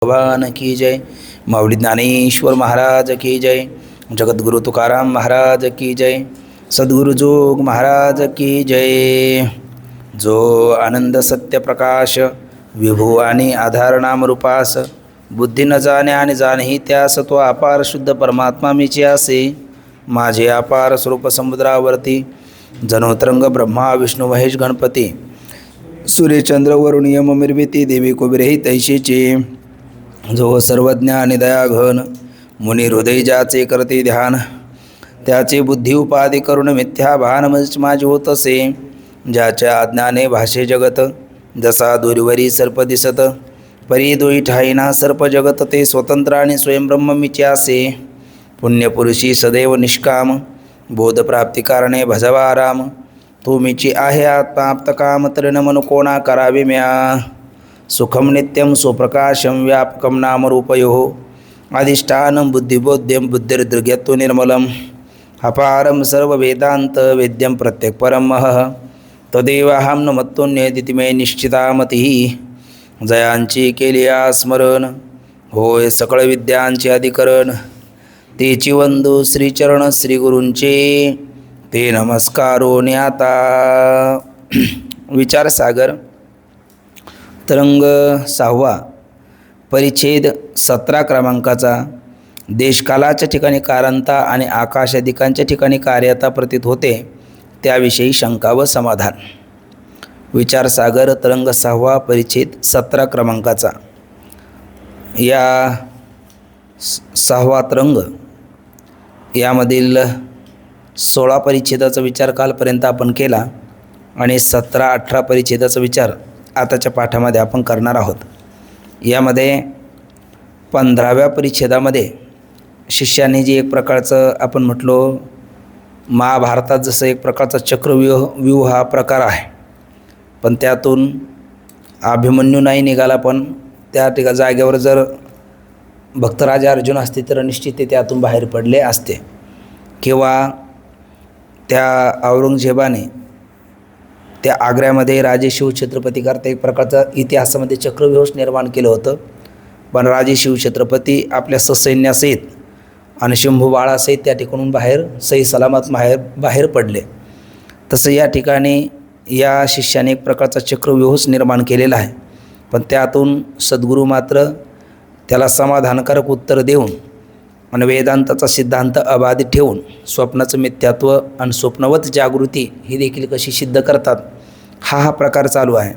भगवान की जय. माऊली ज्ञानेश्वर महाराज की जय. जगद्गुरु तुकाराम महाराज की जय. सद्गुरु जोग महाराज की जय. जो आनंद सत्य प्रकाश विभू आणि आधार नाम रूपास बुद्धी न जाणे आणि जाणेही त्यास तो अपार शुद्ध परमात्मा मीची असे. माझे अपार स्वरूप समुद्रावरती जनोतरंग ब्रह्मा विष्णू महेश गणपती सूर्यचंद्र वरुण यम निर्मिती देवी कुबेरही तैशीचे. जो सर्वज्ञ आणि दयाघन मुनी हृदय ज्याचे करते ध्यान त्याचे बुद्धी उपाधी करून मिथ्या भान माझे होत असे. ज्याच्या अज्ञाने भाषे जगत जसा दूरवरी सर्प दिसत परी दोई ठाईना सर्प जगत ते स्वतंत्र आणि स्वयंब्रह्म मीचे असे. पुण्यपुरुषी सदैव निष्काम बोधप्राप्ती कारणे भजवा राम. तो मीची आहे आत्माप्तकाम तरी न मनु कोणा करावे म्या. सुखम नित्यम सुप्रकाशम व्यापकम नामरूपयोः अधिष्ठानं बुद्धिबोध्यं बुद्धिर्दृग्यत्व निर्मलम् अपारं सर्ववेदान्त वेद्यं प्रत्यक्परं महः तदेवाहं न मत्तोन्यदिति मे निश्चिता मतिः. जयांची केली स्मरण होय सकळ विद्यांचे अधिकरण तेची वंदू श्रीचरण श्रीगुरूंचे ते नमस्कारो न्याता. विचारसागर तरंग 6वा परिच्छेद 17 क्रमांकाचा देशकालाच्या ठिकाणी कारणता आणि आकाशादिकांच्या ठिकाणी कार्यता प्रतीत होते त्याविषयी शंका व समाधान. विचारसागर तरंग 6वा परिच्छेद 17 क्रमांकाचा. या 6वा तरंग यामधील 16 परिच्छेदाचा विचार कालपर्यंत आपण केला आणि 17-18 परिच्छेदाचा विचार आताच्या पाठामध्ये आपण करणार आहोत. यामध्ये 15व्या परिच्छेदामध्ये शिष्याने जी एक प्रकारचं आपण म्हटलो महाभारतात जसं एक प्रकारचा चक्रव्यूह हा प्रकार आहे, पण त्यातून अभिमन्यू नाही निघाला, पण त्या जागेवर जर भक्तराज अर्जुन असते तर निश्चित ते त्यातून बाहेर पडले असते. किंवा त्या औरंगजेबाने त्या आग्र्यामध्ये राजे शिवछत्रपती करता एक प्रकारचा इतिहासामध्ये चक्रव्यूह निर्माण केलं होतं, पण राजे शिवछत्रपती आपल्या ससैन्यासहित आणि शंभू बाळासहित त्या ठिकाणून सही सलामत बाहेर पडले. तसं या ठिकाणी या शिष्याने एक प्रकारचा चक्रव्यूहच निर्माण केलेला आहे, पण त्यातून सद्गुरू मात्र त्याला समाधानकारक उत्तर देऊन आणि वेदांताचा सिद्धांत अबाधित ठेवून स्वप्नाचं मिथ्यात्व आणि स्वप्नवत जागृती ही देखील कशी सिद्ध करतात हा प्रकार चालू आहे.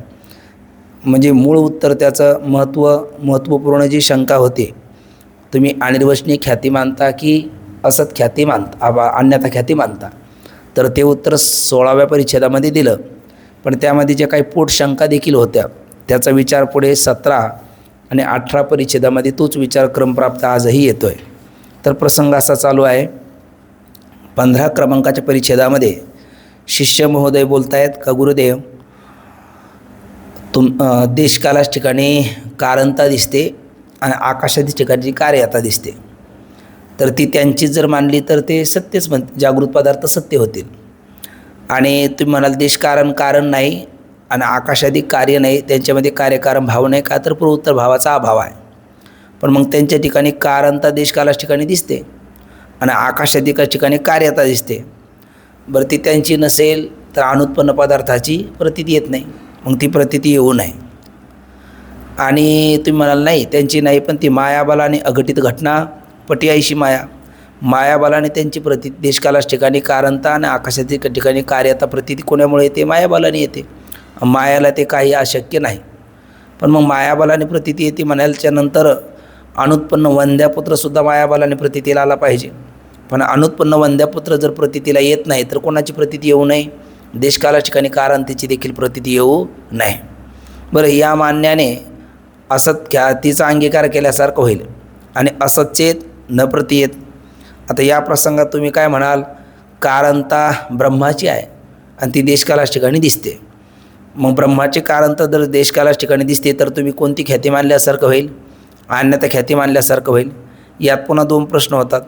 म्हणजे मूळ उत्तर त्याचं महत्त्वपूर्ण जी शंका होती, तुम्ही अनिर्वचनीय ख्याती मानता की असत ख्याती मानता अन्यथा ख्याती मानता, तर ते उत्तर 16व्या परिच्छेदामध्ये दिलं. पण त्यामध्ये जे काही पोटशंका देखील होत्या त्याचा विचार पुढे 17 आणि 18 परिच्छेदामध्ये तोच विचार क्रमप्राप्त आजही येतो आहे. तर प्रसंग असा चालू आहे. 15 क्रमांकाच्या परिच्छेदामध्ये शिष्य महोदय बोलत आहेत का गुरुदेव देशकालाच्या ठिकाणी कारणता दिसते आणि आकाशाच्या ठिकाणी कार्यता दिसते, तर ती त्यांची जर मानली तर ते सत्यच जागृत पदार्थ सत्य होतील. आणि तुम्ही म्हणाल कारण नाही आणि आकाशादी कार्य नाही, त्यांच्यामध्ये कार्यकारण भाव नाही का, तर पूर्वोत्तर भावाचा अभाव आहे. पण मग त्यांच्या ठिकाणी कारणता देशकालाच्या ठिकाणी दिसते आणि आकाशादिका ठिकाणी कार्यता दिसते. बरं ती त्यांची नसेल तर अनुत्पन्न पदार्थाची प्रतीती येत नाही, मग ती प्रतीती येऊ नये. आणि तुम्ही म्हणाल नाही त्यांची नाही, पण ती मायाबलाने अघटित घटना पटियाईशी मायाबलाने त्यांची प्रतीती देशकालाच्या ठिकाणी कारणता आणि आकाशादिका ठिकाणी कार्यता प्रतीती कोणामुळे येते? मायाबलाने येते. मायाला ते काही अशक्य नाही, पण मग मायाबलाने प्रतीती येते म्हणायच्या नंतर अनुत्पन्न वंद्यापुत्रसुद्धा मायाबलाने प्रतीतीला आला पाहिजे. पण अनुत्पन्न वंद्यापुत्र जर प्रतीतीला येत नाही तर कोणाची प्रतीती येऊ नये? देशकालाच्या ठिकाणी कारणतेची देखील प्रतीती येऊ नये. बरं, या मान्याने असत ख्यातीचा अंगीकार केल्यासारखं होईल आणि असच्चेत न प्रतीयेत. आता या प्रसंगात तुम्ही काय म्हणाल? कारणता ब्रह्माची आहे आणि ती देशकालाच्या ठिकाणी दिसते. मग ब्रह्माची कारणता जर देशकालाच्या ठिकाणी दिसते तर तुम्ही कोणती ख्याती मानल्यासारखं होईल? अन्यथा ख्याती मानल्यासारखं होईल. यात पुन्हा 2 प्रश्न होतात.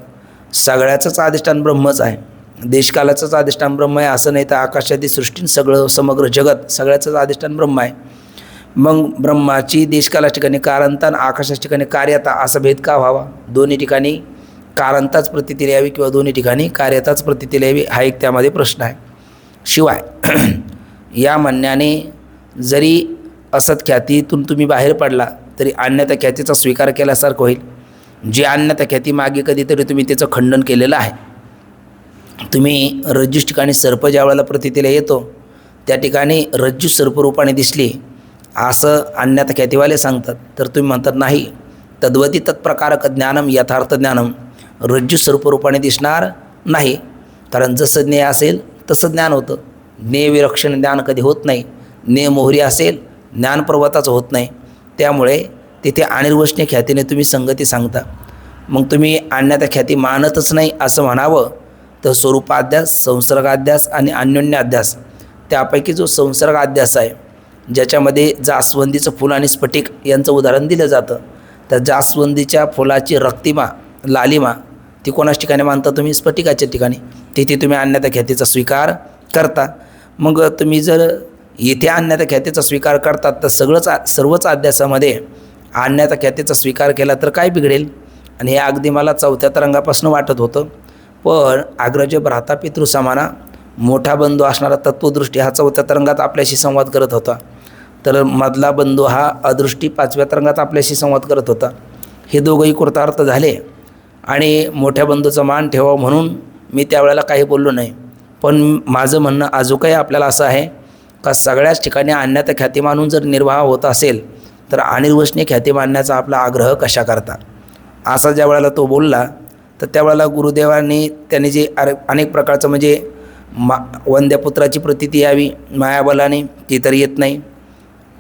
सगळ्याचंच अधिष्ठान ब्रह्मच आहे, देशकालाचंच अधिष्ठान ब्रह्म आहे असं नाही, तर आकाशादी सृष्टी समग्र जगत सगळ्याचंच अधिष्ठान ब्रह्म आहे. मग ब्रह्माची देशकाला ठिकाणी कारणता आणि आकाशाच्या ठिकाणी कार्यता असा भेद का व्हावा? दोन्ही ठिकाणी कारणताच प्रतीती यावी किंवा दोन्ही ठिकाणी कार्यताच प्रतीती यावी हा एक त्यामध्ये प्रश्न आहे. शिवाय या म्हणण्याने जरी असत ख्यातीतून तुम्ही बाहेर पडला तरी अन्यथा ख्यातीचा स्वीकार केल्यासारखं होईल. जे अन्यथा ख्याती मागे कधीतरी तुम्ही त्याचं खंडन केलेलं आहे. तुम्ही रज्जू ठिकाणी सर्प ज्या वेळेला प्रतीतीला येतो त्या ठिकाणी रज्जू सर्परूपाने दिसली असं अन्यथा ख्यातीवाले सांगतात, तर तुम्ही म्हणतात नाही, तद्वती तत्प्रकारक ज्ञानम यथार्थ ज्ञानम रज्जू सर्परूपाने दिसणार नाही, कारण जसं ज्ञेय असेल तसं ज्ञान होतं. ज्ञेय विलक्षण ज्ञान कधी होत नाही. ज्ञेय मोहरी असेल ज्ञान पर्वताचं होत नाही. त्यामुळे तिथे अनिर्वचनीय ख्यातीने तुम्ही संगती सांगता. मग तुम्ही अन्यथा ख्याती मानतच नाही असं म्हणावं तर स्वरूपाध्यास, संसर्गाध्यास आणि अन्योन्याध्यास त्यापैकी जो संसर्गाध्यास आहे ज्याच्यामध्ये जास्वंदीचं फुल आणि स्फटिक यांचं उदाहरण दिलं जातं, तर जास्वंदीच्या फुलाची रक्तिमा, लालिमा ती कोणाच ठिकाणी मानता तुम्ही? स्फटिकाच्या ठिकाणी. तिथे तुम्ही अन्यथा ख्यातीचा स्वीकार करता. मग तुम्ही जर येथे अन्यथा ख्यातीचा स्वीकार करतात तर सर्वच अध्यासामध्ये अन्यथा ख्यातीचा स्वीकार केला तर काय बिघडेल? आणि हे अगदी मला चौथ्या तरंगापासून वाटत होतं. पण अग्रज भ्राता पितृ समाना मोठा बंधू असणारा तत्वदृष्टी हा चौथ्या तरंगात आपल्याशी संवाद करत होता, तर मधला बंधू हा अदृष्टी 5व्या तरंगात आपल्याशी संवाद करत होता. हे दोघंही कृतार्थ झाले आणि मोठ्या बंधूचा मान ठेवा म्हणून मी त्यावेळेला काही बोललो नाही. पण माझं म्हणणं अजूनही आपल्याला असं आहे का सगळ्याच ठिकाणी अन्यथा ख्याती मानून जर निर्वाह होत असेल तर अनिर्वचनीय ख्याती मानण्याचा आपला आग्रह कशा करता? असा ज्या वेळेला तो बोलला तर त्यावेळेला गुरुदेवांनी त्यांनी जे अनेक प्रकारचं म्हणजे वंद्यपुत्राची प्रतीती यावी मायाबलाने ती तर येत नाही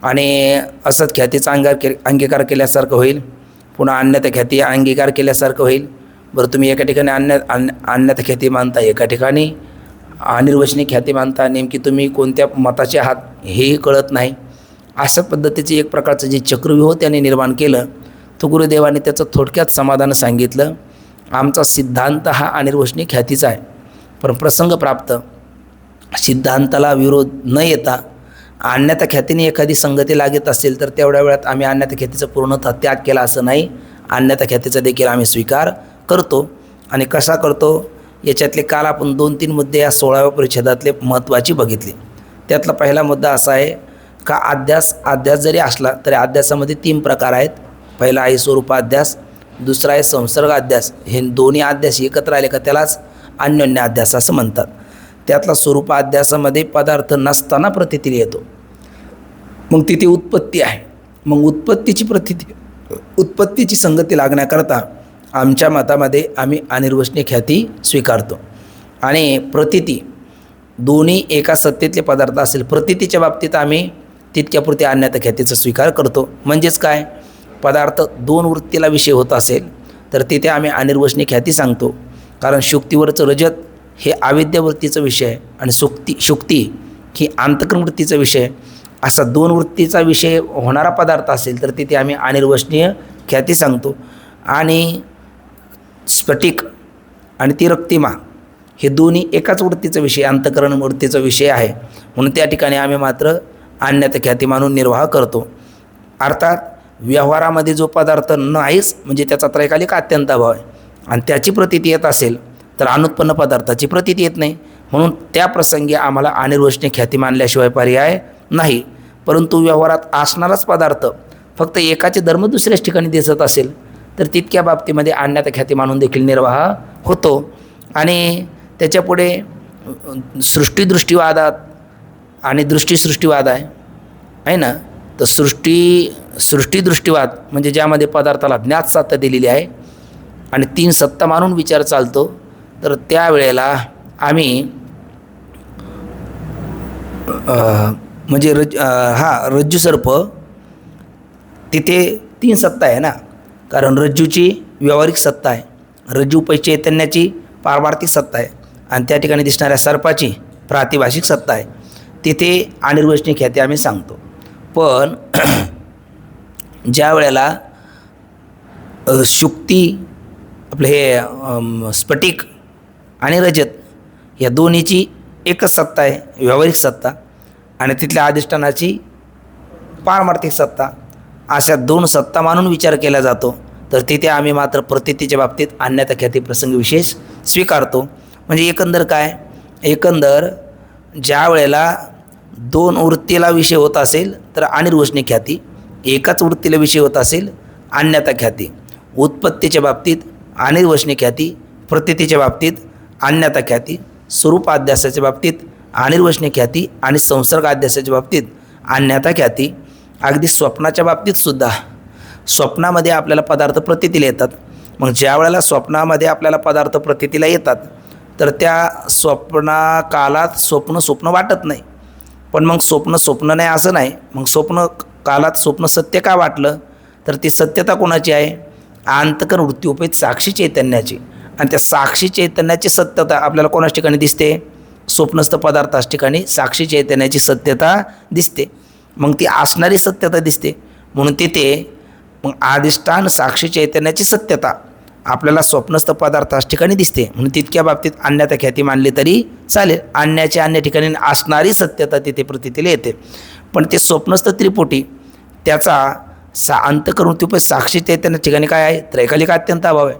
आणि असंच ख्यातीचा अंगीकार केल्यासारखं होईल. पुन्हा अन्यथा ख्याती अंगीकार केल्यासारखं होईल. बरं, तुम्ही एका ठिकाणी अन्यथा ख्याती मानता, एका ठिकाणी अनिर्वचनीय ख्याती मानता, नेमकी तुम्ही कोणत्या मताचे आहात हेही कळत नाही. अशा पद्धतीचे एक प्रकारचं जे चक्रव्यूह त्याने निर्माण केलं, तो गुरुदेवाने त्याचं थोडक्यात समाधान सांगितलं. आमचा सिद्धांत हा अनिर्वचनीय ख्यातीचा आहे, पण प्रसंगप्राप्त सिद्धांताला विरोध न येता अन्यथा ख्यातीने एखादी संगती लागत असेल तर तेवढ्या वेळात आम्ही अन्यथा ख्यातीचा पूर्णतः त्याग केला असं नाही. अन्यथा ख्यातीचा देखील आम्ही स्वीकार करतो. आणि कसा करतो याच्यातले काल आपण 2-3 मुद्दे या 16व्या परिच्छेदातले महत्त्वाचे बघितले. त्यातला पहिला मुद्दा असा आहे का अध्यास जरी असला तरी अध्यासामध्ये 3 प्रकार आहेत. पहिला आहे स्वरूपाध्यास, दुसरा आहे संसर्गाध्यास. हे दोन्ही अध्यास एकत्र आले का त्यालाच अन्योन्य अध्यास असं म्हणतात. त्यातला स्वरूपाध्यासामध्ये पदार्थ नसताना प्रतीतीला येतो, मग तिथे उत्पत्ती आहे. मग उत्पत्तीची संगती लागण्याकरता आमच्या मतामध्ये आम्ही अनिर्वचनीय ख्याती स्वीकारतो. आणि प्रतीती दोन्ही एका सत्तेतले पदार्थ असेल, प्रतीतीच्या बाबतीत आम्ही तितक्यापुरती अन्यथा ख्यातीचा स्वीकार करतो. म्हणजेच काय, पदार्थ 2 वृत्तीला विषय होत असेल तर तिथे आम्ही अनिर्वचनीय ख्याती सांगतो, कारण शुक्तीवरचं रजत हे अविद्यावृत्तीचा विषय आहे आणि शुक्ती ही अंतःकरण वृत्तीचा विषय. असा 2 वृत्तीचा विषय होणारा पदार्थ असेल तर तिथे आम्ही अनिर्वचनीय ख्याती सांगतो. आणि स्फटिक आणि ती रक्तिमा हे दोन्ही एकाच वृत्तीचा विषय, अंतःकरण वृत्तीचा विषय आहे, म्हणून त्या ठिकाणी आम्ही मात्र अन्यथा ख्याती मानून निर्वाह करतो. अर्थात व्यवहारामध्ये जो पदार्थ नाहीच म्हणजे त्याचा त्रैकालिक अत्यंताभाव आहे आणि त्याची प्रतीती येत असेल तर अनुत्पन्न पदार्थाची प्रतीती येत नाही, म्हणून त्या प्रसंगी आम्हाला अनिर्वचनीय ख्याती मानल्याशिवाय पर्याय नाही. परंतु व्यवहारात असणाराच पदार्थ फक्त एकाचे धर्म दुसऱ्याच ठिकाणी दिसत असेल तर तितक्या बाबतीमध्ये अन्यथा ख्याती मानून देखील निर्वाह होतो. आणि त्याच्यापुढे सृष्टीदृष्टीवादात आणि दृष्टीसृष्टीवाद आहे ना, तर सृष्टीदृष्टीवाद म्हणजे ज्यामध्ये पदार्थाला ज्ञात सत्ता दिलेली आहे आणि 3 सत्ता मानून विचार चालतो, तर त्यावेळेला आम्ही म्हणजे रज्जू सर्प तिथे 3 सत्ता आहे ना, कारण रज्जूची व्यावहारिक सत्ता आहे, रज्जूपै चैतन्याची पारमार्थिक सत्ता आहे आणि त्या ठिकाणी दिसणाऱ्या सर्पाची प्रातिभाषिक सत्ता आहे. तिथे अनिर्वचनीय ख्याती आम्ही सांगतो. पण ज्या वेळेला शुक्ती आपलं हे स्फटिक आणि रजत या दोन्हीची एकच सत्ता आहे, व्यावहारिक सत्ता, आणि तिथल्या अधिष्ठानाची पारमार्थिक सत्ता अशा दोन सत्ता मानून विचार केला जातो, तर तिथे आम्ही मात्र प्रतीतीच्या बाबतीत अन्यथा ख्याती प्रसंग विशेष स्वीकारतो. म्हणजे एकंदर काय, एकंदर ज्या वेळेला दोन वृत्तीला विषय होत असेल तर अनिर्वचनीय ख्याती, एकाच वृत्तीला विषय होत असेल अन्यथा ख्याती. उत्पत्तीच्या बाबतीत अनिर्वचनीय ख्याती, प्रतीतीच्या बाबतीत अन्यथा ख्याती, स्वरूप अध्यासाच्या बाबतीत अनिर्वचनीय ख्याती आणि संसर्ग अध्यासाच्या बाबतीत अन्यथा ख्याती. अगदी स्वप्नाच्या बाबतीत सुद्धा स्वप्नामध्ये आपल्याला पदार्थ प्रतीतीला येतात. मग ज्या वेळेला स्वप्नामध्ये आपल्याला पदार्थ प्रतीतीला येतात तर त्या स्वप्नकालात स्वप्न वाटत नाही. पण मग स्वप्न नाही असं नाही. मग स्वप्न कालात स्वप्न सत्य का वाटलं, तर ती सत्यता कोणाची आहे, अंतकरण वृत्तीउपहित साक्षी चैतन्याची. आणि त्या साक्षी चैतन्याची सत्यता आपल्याला कोणाच ठिकाणी दिसते, स्वप्नस्थ पदार्थाच्या ठिकाणी साक्षी चैतन्याची सत्यता दिसते. मग ती असणारी सत्यता दिसते. म्हणून तिथे मग अधिष्ठान साक्षी चैतन्याची सत्यता आपल्याला स्वप्नस्थ पदार्थाच्या ठिकाणी दिसते. म्हणून तितक्या बाबतीत अन्यथा ख्याती मानली तरी चालेल. अन्याच्या अन्य ठिकाणी असणारी सत्यता तिथे प्रतीतीला येते. पण ते स्वप्नस्थ त्रिपुटी त्याचा अंतकरण वृत्तीउपहित साक्षी चैतन्य ठिकाणी काय आहे, त्रैकालिक अत्यंत अभाव आहे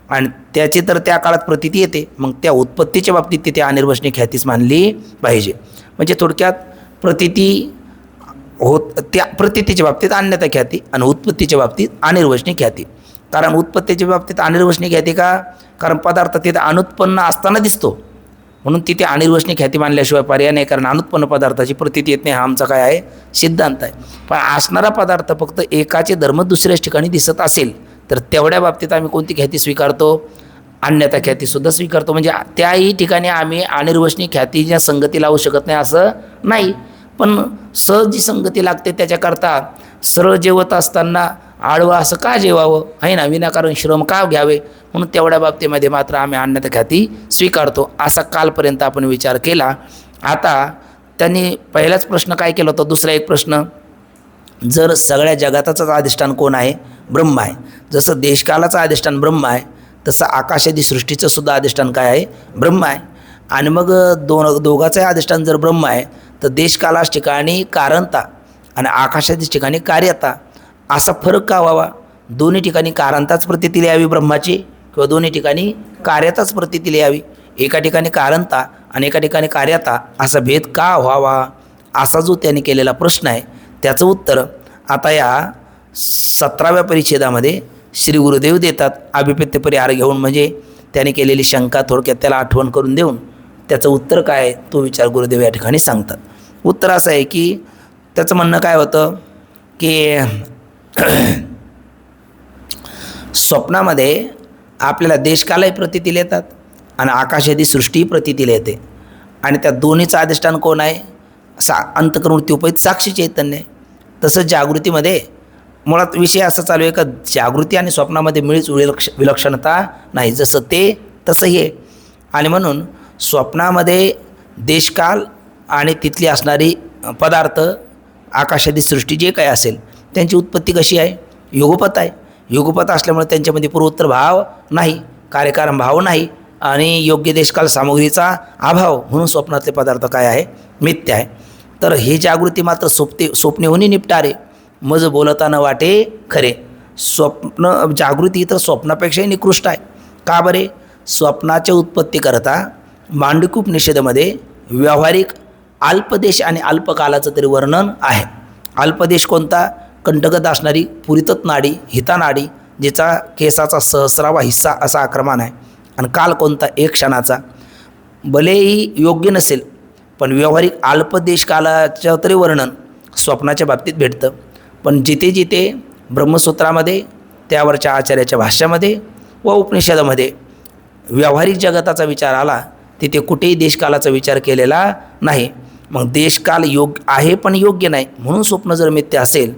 आणि त्याची तर त्या काळात प्रतीती येते. मग त्या उत्पत्तीच्या बाबतीत तिथे अनिर्वचनीय ख्यातीच मानली पाहिजे. म्हणजे थोडक्यात प्रतीती होत, त्या प्रतीतीच्या बाबतीत अन्यथा ख्याती आणि उत्पत्तीच्या बाबतीत अनिर्वचनीय ख्याती. कारण उत्पत्तीच्या बाबतीत अनिर्वचनीय ख्याती का, कारण पदार्थ तिथे अनुत्पन्न असताना दिसतो म्हणून तिथे अनिर्वचनीय ख्याती मानल्याशिवाय पर्याय नाही. कारण अनुत्पन्न पदार्थाची प्रतीती येत नाही हा आमचा काय आहे, सिद्धांत आहे. पण असणारा पदार्थ फक्त एकाचे धर्म दुसऱ्याच ठिकाणी दिसत असेल तर तेवढ्या बाबतीत आम्ही कोणती ख्याती स्वीकारतो, अन्यथा ख्यातीसुद्धा स्वीकारतो. म्हणजे त्याही ठिकाणी आम्ही अनिर्वचनीय ख्यातीच्या संगती लावू शकत नाही असं नाही. पण सहज जी संगती लागते त्याच्याकरता सरळ जेवत असताना आडवं असं का जेवावं आहे ना, विनाकारण श्रम का घ्यावे, म्हणून तेवढ्या बाबतीमध्ये मात्र आम्ही अन्यथा ख्याती स्वीकारतो. असा कालपर्यंत आपण विचार केला. आता त्यांनी पहिलाच प्रश्न काय केला होता, दुसरा एक प्रश्न, जर सगळ्या जगाताचंच अधिष्ठान कोण आहे, ब्रह्म आहे. जसं देशकालाचं अधिष्ठान ब्रह्म आहे तसं आकाशादी सृष्टीचं सुद्धा अधिष्ठान काय आहे, ब्रह्म आहे. आणि मग दोघांचंही अधिष्ठान जर ब्रह्म आहे तर देशकालाच ठिकाणी कारणता आणि आकाशादी ठिकाणी कार्यता असा फरक का व्हावा. दोन्ही ठिकाणी कारणताच प्रतीतीला यावी ब्रह्माची किंवा दोन्ही ठिकाणी कार्यताच प्रतीतीला यावी. एका ठिकाणी कारणता आणि एका ठिकाणी कार्यता असा भेद का व्हावा, असा जो त्यांनी केलेला प्रश्न आहे त्याचं उत्तर आता या 17व्या परिच्छेदामध्ये श्री गुरुदेव देतात. अभिप्रेत्य परिहार घेऊन म्हणजे त्याने केलेली शंका थोडक्यात त्याला आठवण करून देऊन त्याचं उत्तर काय आहे तो विचार गुरुदेव या ठिकाणी सांगतात. उत्तर असं आहे की त्याचं म्हणणं काय होतं की स्वप्नामध्ये आपल्याला देशकालही प्रतीतीला येतात आणि आकाशादी सृष्टीही प्रतीतीला येते आणि त्या दोन्हीचं अधिष्ठान कोण आहे, अंतकरण वृत्तीउपहित साक्षी चैतन्य. तसंच जागृतीमध्ये मुळात विषय असा चालू आहे का जागृती आणि स्वप्नामध्ये मिळीच विलक्षणता नाही, जसं ते तसं हे. आणि म्हणून स्वप्नामध्ये देशकाल आणि तिथली असणारी पदार्थ आकाशादी सृष्टी जे काही असेल त्यांची उत्पत्ती कशी आहे, युगपत आहे. युगपत असल्यामुळे त्यांच्यामध्ये पूर्वोत्तर भाव नाही, कार्यकारण भाव नाही आणि योग्य देशकाल सामग्रीचा अभाव, म्हणून स्वप्नातले पदार्थ काय आहे, मिथ्या आहे. तर हे जागृती मात्र स्वप्ने होणी निपटारे, मज बोलताना वाटे खरे. स्वप्न जागृती तर स्वप्नापेक्षाही निकृष्ट आहे. का बरे, स्वप्नाच्या उत्पत्तीकरता मांडूक्योपनिषदेमध्ये व्यावहारिक अल्पदेश आणि अल्पकालाचं तरी वर्णन आहे. अल्पदेश कोणता, कंटकत असणारी पुरितत नाडी, हितानाडी, जिचा केसाचा सहस्रावा हिस्सा असा आक्रमण आहे. आणि काल कोणता, एक क्षणाचा. भलेही योग्य नसेल पण व्यावहारिक अल्पदेश कालाचं तरी वर्णन स्वप्नाच्या बाबतीत भेटतं. पण जिथे जिथे ब्रह्मसूत्रामध्ये, त्यावरच्या आचार्याच्या भाष्यामध्ये व उपनिषदामध्ये व्यावहारिक जगताचा विचार आला तिथे कुठेही देशकालाचा विचार केलेला नाही. मग देशकाल योग्य आहे पण योग्य नाही, म्हणून स्वप्न जर मिथ्या असेल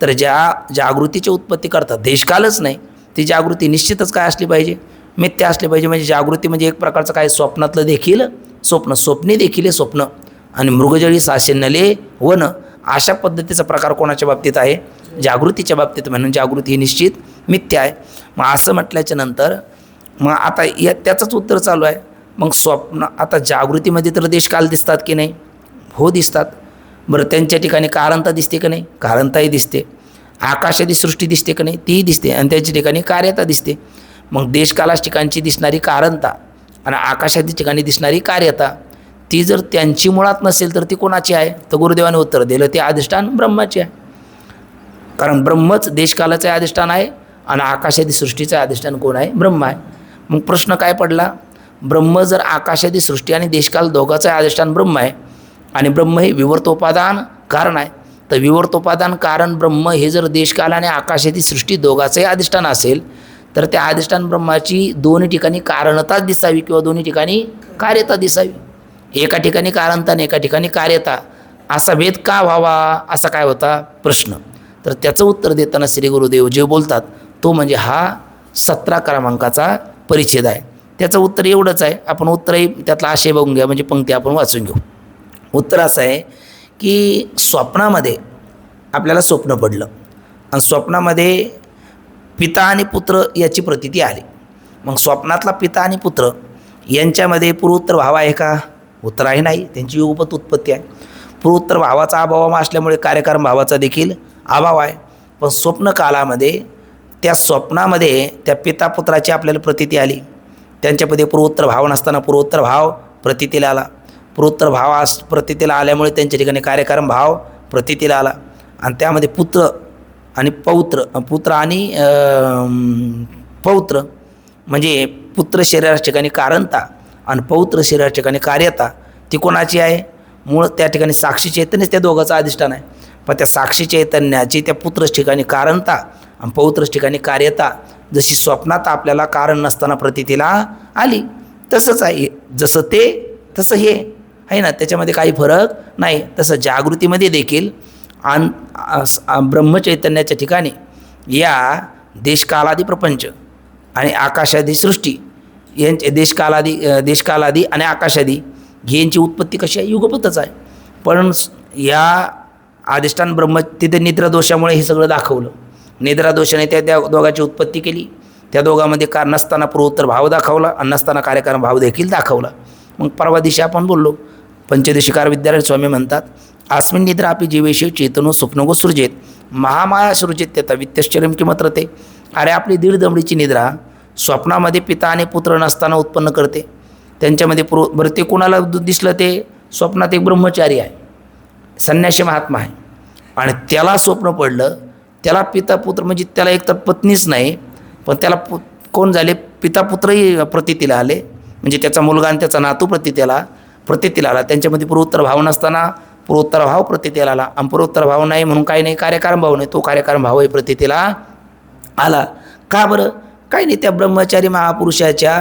तर ज्या जागृतीची उत्पत्ती करतात देशकालच नाही, ती जागृती निश्चितच काय असली पाहिजे, मिथ्या असली पाहिजे. म्हणजे जागृती म्हणजे एक प्रकारचं काय, स्वप्नातलं देखील स्वप्न, स्वप्ने देखील स्वप्न आणि मृगजळी सासेन्नले वन, अशा पद्धतीचा प्रकार कोणाच्या बाबतीत आहे, जागृतीच्या बाबतीत. म्हणून जागृती ही निश्चित मिथ्या आहे. मग असं म्हटल्याच्या नंतर मग आता त्याचंच उत्तर चालू आहे. मग स्वप्न, आता जागृतीमध्ये तर देशकाल दिसतात की नाही, हो दिसतात. बरं त्यांच्या ठिकाणी कारणता दिसते का नाही? कारणताही दिसते. आकाशादी सृष्टी दिसते का नाही? तीही दिसते. आणि त्यांच्या ठिकाणी कार्यता दिसते. मग देशकालाच ठिकाणची दिसणारी कारणता आणि आकाशादी ठिकाणी दिसणारी कार्यता ती जर त्यांची मुळात नसेल तर ती कोणाची आहे? तर गुरुदेवाने उत्तर दिलं ते अधिष्ठान ब्रह्माचे आहे. कारण ब्रह्मच देशकालाचं अधिष्ठान आहे आणि आकाशादी सृष्टीचं अधिष्ठान कोण आहे? ब्रह्म आहे. मग प्रश्न काय पडला? ब्रह्म जर आकाशादी सृष्टी आणि देशकाल दोघांचं अधिष्ठान ब्रह्म आहे आणि ब्रह्म हे विवर्तोपादान कारण आहे, तर विवर्तोपादान कारण ब्रह्म हे जर देशकाल आणि आकाशादी सृष्टी दोघांचंही अधिष्ठान असेल तर त्या अधिष्ठान ब्रह्माची दोन्ही ठिकाणी कारणता दिसावी किंवा दोन्ही ठिकाणी कार्यता दिसावी. एका ठिकाणी कारणता आणि एका ठिकाणी कार्यता असा भेद का व्हावा? असा काय होता प्रश्न. तर त्याचं उत्तर देताना श्री गुरुदेव जे बोलतात तो म्हणजे हा 17 क्रमांकाचा परिच्छेद आहे. त्याचं उत्तर एवढंच आहे. आपण उत्तरही त्यातला आशय बघून घ्या, म्हणजे पंक्ती आपण वाचून घेऊ. उत्तर असं आहे की स्वप्नामध्ये आपल्याला स्वप्न पडलं आणि स्वप्नामध्ये पिता आणि पुत्र याची प्रतीती आली. मग स्वप्नातला पिता आणि पुत्र यांच्यामध्ये पूर्वोत्तर भाव आहे का? उत्तर आहे नाही. त्यांची युगपत उत्पत्ती आहे. पूर्वोत्तर भावाचा अभाव असल्यामुळे कार्यकारण भावाचा देखील अभाव आहे. पण स्वप्न कालामध्ये त्या स्वप्नामध्ये त्या पिता पुत्राची आपल्याला प्रतीती आली. त्यांच्यामध्ये पूर्वोत्तर भाव नसताना पूर्वोत्तर भाव प्रतीतीला आला. पूर्वोत्तर भाव प्रतीतीला आल्यामुळे त्यांच्या ठिकाणी कार्यकारण भाव प्रतीतीला आला आणि त्यामध्ये पुत्र आणि पुत्र आणि पौत्र म्हणजे पुत्र शरीराच्या ठिकाणी कारणता आणि पौत्र शरीराच्या ठिकाणी कार्यता ती कोणाची आहे? मूळ त्या ठिकाणी साक्षी चैतन्यच त्या दोघांचं अधिष्ठान आहे. पण त्या साक्षी चैतन्याची त्या पुत्रच ठिकाणी कारणता आणि पौत्रच ठिकाणी कार्यता जशी स्वप्नात आपल्याला कारण नसताना प्रतीतीला आली तसंच आहे. जसं ते तसं हे आहे ना, त्याच्यामध्ये काही फरक नाही. तसं जागृतीमध्ये देखील ब्रह्मचैतन्याच्या ठिकाणी या देशकालादी प्रपंच आणि आकाशादी सृष्टी यांचे देशकालादी आणि आकाशादी यांची उत्पत्ती कशी आहे? युगपतच आहे. पण या अधिष्ठान ब्रह्म तिथे निद्रादोषामुळे हे सगळं दाखवलं. निद्रादोषाने त्या दोघांची उत्पत्ती केली. त्या दोघांमध्ये नसताना पूर्वोत्तर भाव दाखवला आणि नसताना कार्यकारण भाव देखील दाखवला. मग परवा दिवशी आपण बोललो पंचदशिकार विद्यारायण स्वामी म्हणतात अस्मिन् निद्रापि जीवेषु चेतनो स्वप्नगो सृजेत महामाया सृजेत त्याचा वित्तश्चर्यम किंमत रते. अरे आपली दीड दमडीची निद्रा स्वप्नामध्ये पिता आणि पुत्र नसताना उत्पन्न करते. त्यांच्यामध्ये बरं ते कोणाला दिसलं? ते स्वप्नात एक ब्रह्मचारी आहे, संन्यासी महात्मा आहे आणि त्याला स्वप्न पडलं. त्याला पिता पुत्र म्हणजे त्याला एकतर पत्नीच नाही पण त्याला कोण झाले? पिता पुत्रही प्रतीतीला आले. म्हणजे त्याचा मुलगा आणि त्याचा नातू प्रतीतीला आला. त्यांच्यामध्ये पूर्वोत्तर भाव नसताना पूर्वोत्तर भाव प्रतीतीला आला आणि पूर्वोत्तर भाव नाही म्हणून काही नाही, कार्यकारण भाव नाही, तो कार्यकारण भावही प्रतीतीला आला. का बरं? काही नाही, त्या ब्रह्मचारी महापुरुषाच्या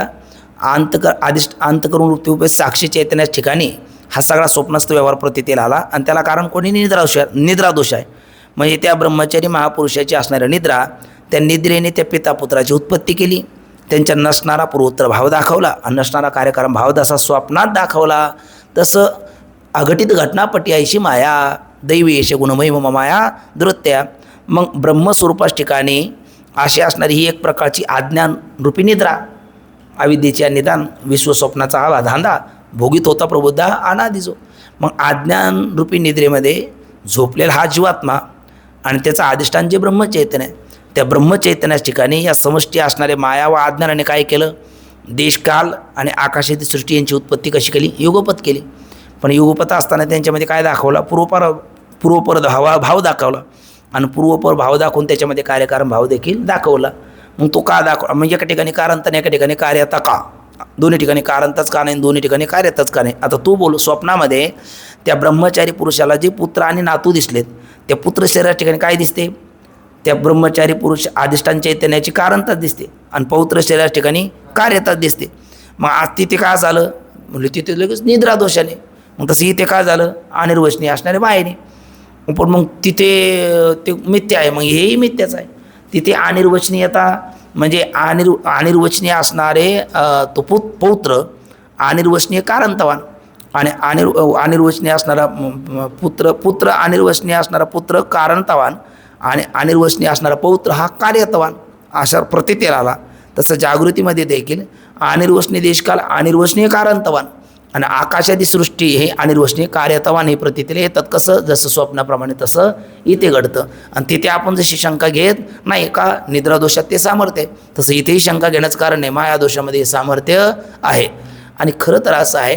अंतकरण वृत्तीउपे साक्षी चैतन्याच्या ठिकाणी हा सगळा स्वप्नस्थ व्यवहार प्रतीतीला आला आणि त्याला कारण कोणी? निद्रादोष आहे. म्हणजे त्या ब्रह्मचारी महापुरुषाची असणाऱ्या निद्रा त्या निद्रेने त्या पितापुत्राची उत्पत्ती केली. त्यांच्या नसणारा पूर्वोत्तर भाव दाखवला आणि नसणारा कार्यकारण भाव जसा स्वप्नात दाखवला तसं अघटित घटनापटी ऐशी माया दैवी येश गुणमयी माया नृत्या. मग ब्रह्मस्वरूपाच्या ठिकाणी अशी असणारी ही एक प्रकारची अज्ञान रूपी निद्रा, अविद्येच्या निदान विश्वस्वप्नाचा हा धांदा भोगीत होता प्रबुद्धा अनादिजो. मग अज्ञान रूपी निद्रेमध्ये झोपलेला हा जीवात्मा आणि त्याचं अधिष्ठान जे ब्रह्मचैतन्य आहे, त्या ब्रह्मचैतन्याच्या ठिकाणी या समष्टी असणारे माया व अज्ञानाने काय केलं? देशकाल आणि आकाशातील सृष्टी यांची उत्पत्ती कशी केली? युगपत केली. पण युगपत असताना त्यांच्यामध्ये काय दाखवला? पूर्वपर भाव दाखवला आणि पूर्वपर भाव दाखवून त्याच्यामध्ये कार्यकारण भाव देखील दाखवला. मग तो का दाखवला? म्हणजे एका ठिकाणी कारणता आणि एका ठिकाणी कार्यता का? दोन्ही ठिकाणी कारणताच का नाही, दोन्ही ठिकाणी कार्यताच का नाही? आता तू बोल. स्वप्नामध्ये त्या ब्रह्मचारी पुरुषाला जे पुत्र आणि नातू दिसलेत त्या पुत्र शरीराच्या ठिकाणी काय दिसते? त्या ब्रह्मचारी पुरुष अधिष्ठान चैतन्याची कारणताच दिसते आणि पौत्र शरीराच्या ठिकाणी कार्यताच दिसते. मग आज तिथे काय झालं? म्हणजे तिथे लगेच निद्रादोषाने. मग तसं इथे काय झालं? अनिर्वचनीय असणारे मायेने. पण मग तिथे ते मिथ्या आहे, मग हेही मिथ्याच आहे. तिथे अनिर्वचनीयता म्हणजे अनिर्वचनीय असणारे तो पौत्र, अनिर्वचनीय कारणतवान आणि अनिर्वचनीय असणारा पुत्र अनिर्वचनीय असणारा पुत्र कारणतवान आणि अनिर्वचनीय असणारा पौत्र हा कार्यतवान अशा प्रतीतीला आला. तसं जागृतीमध्ये देखील अनिर्वचनीय देशकाल अनिर्वचनीय कारणतवान आणि आकाशादी सृष्टी हे आणि रोशनी कार्यतवान हे प्रतीतीला येतात. कसं? जसं स्वप्नाप्रमाणे तसं इथे घडतं. आणि तिथे आपण जशी शंका घेत नाही का निद्रादोषात ते सामर्थ्य आहे, तसं इथेही शंका घेण्याचं कारण नाही, मायादोषामध्ये हे सामर्थ्य आहे. आणि खरं तर असं आहे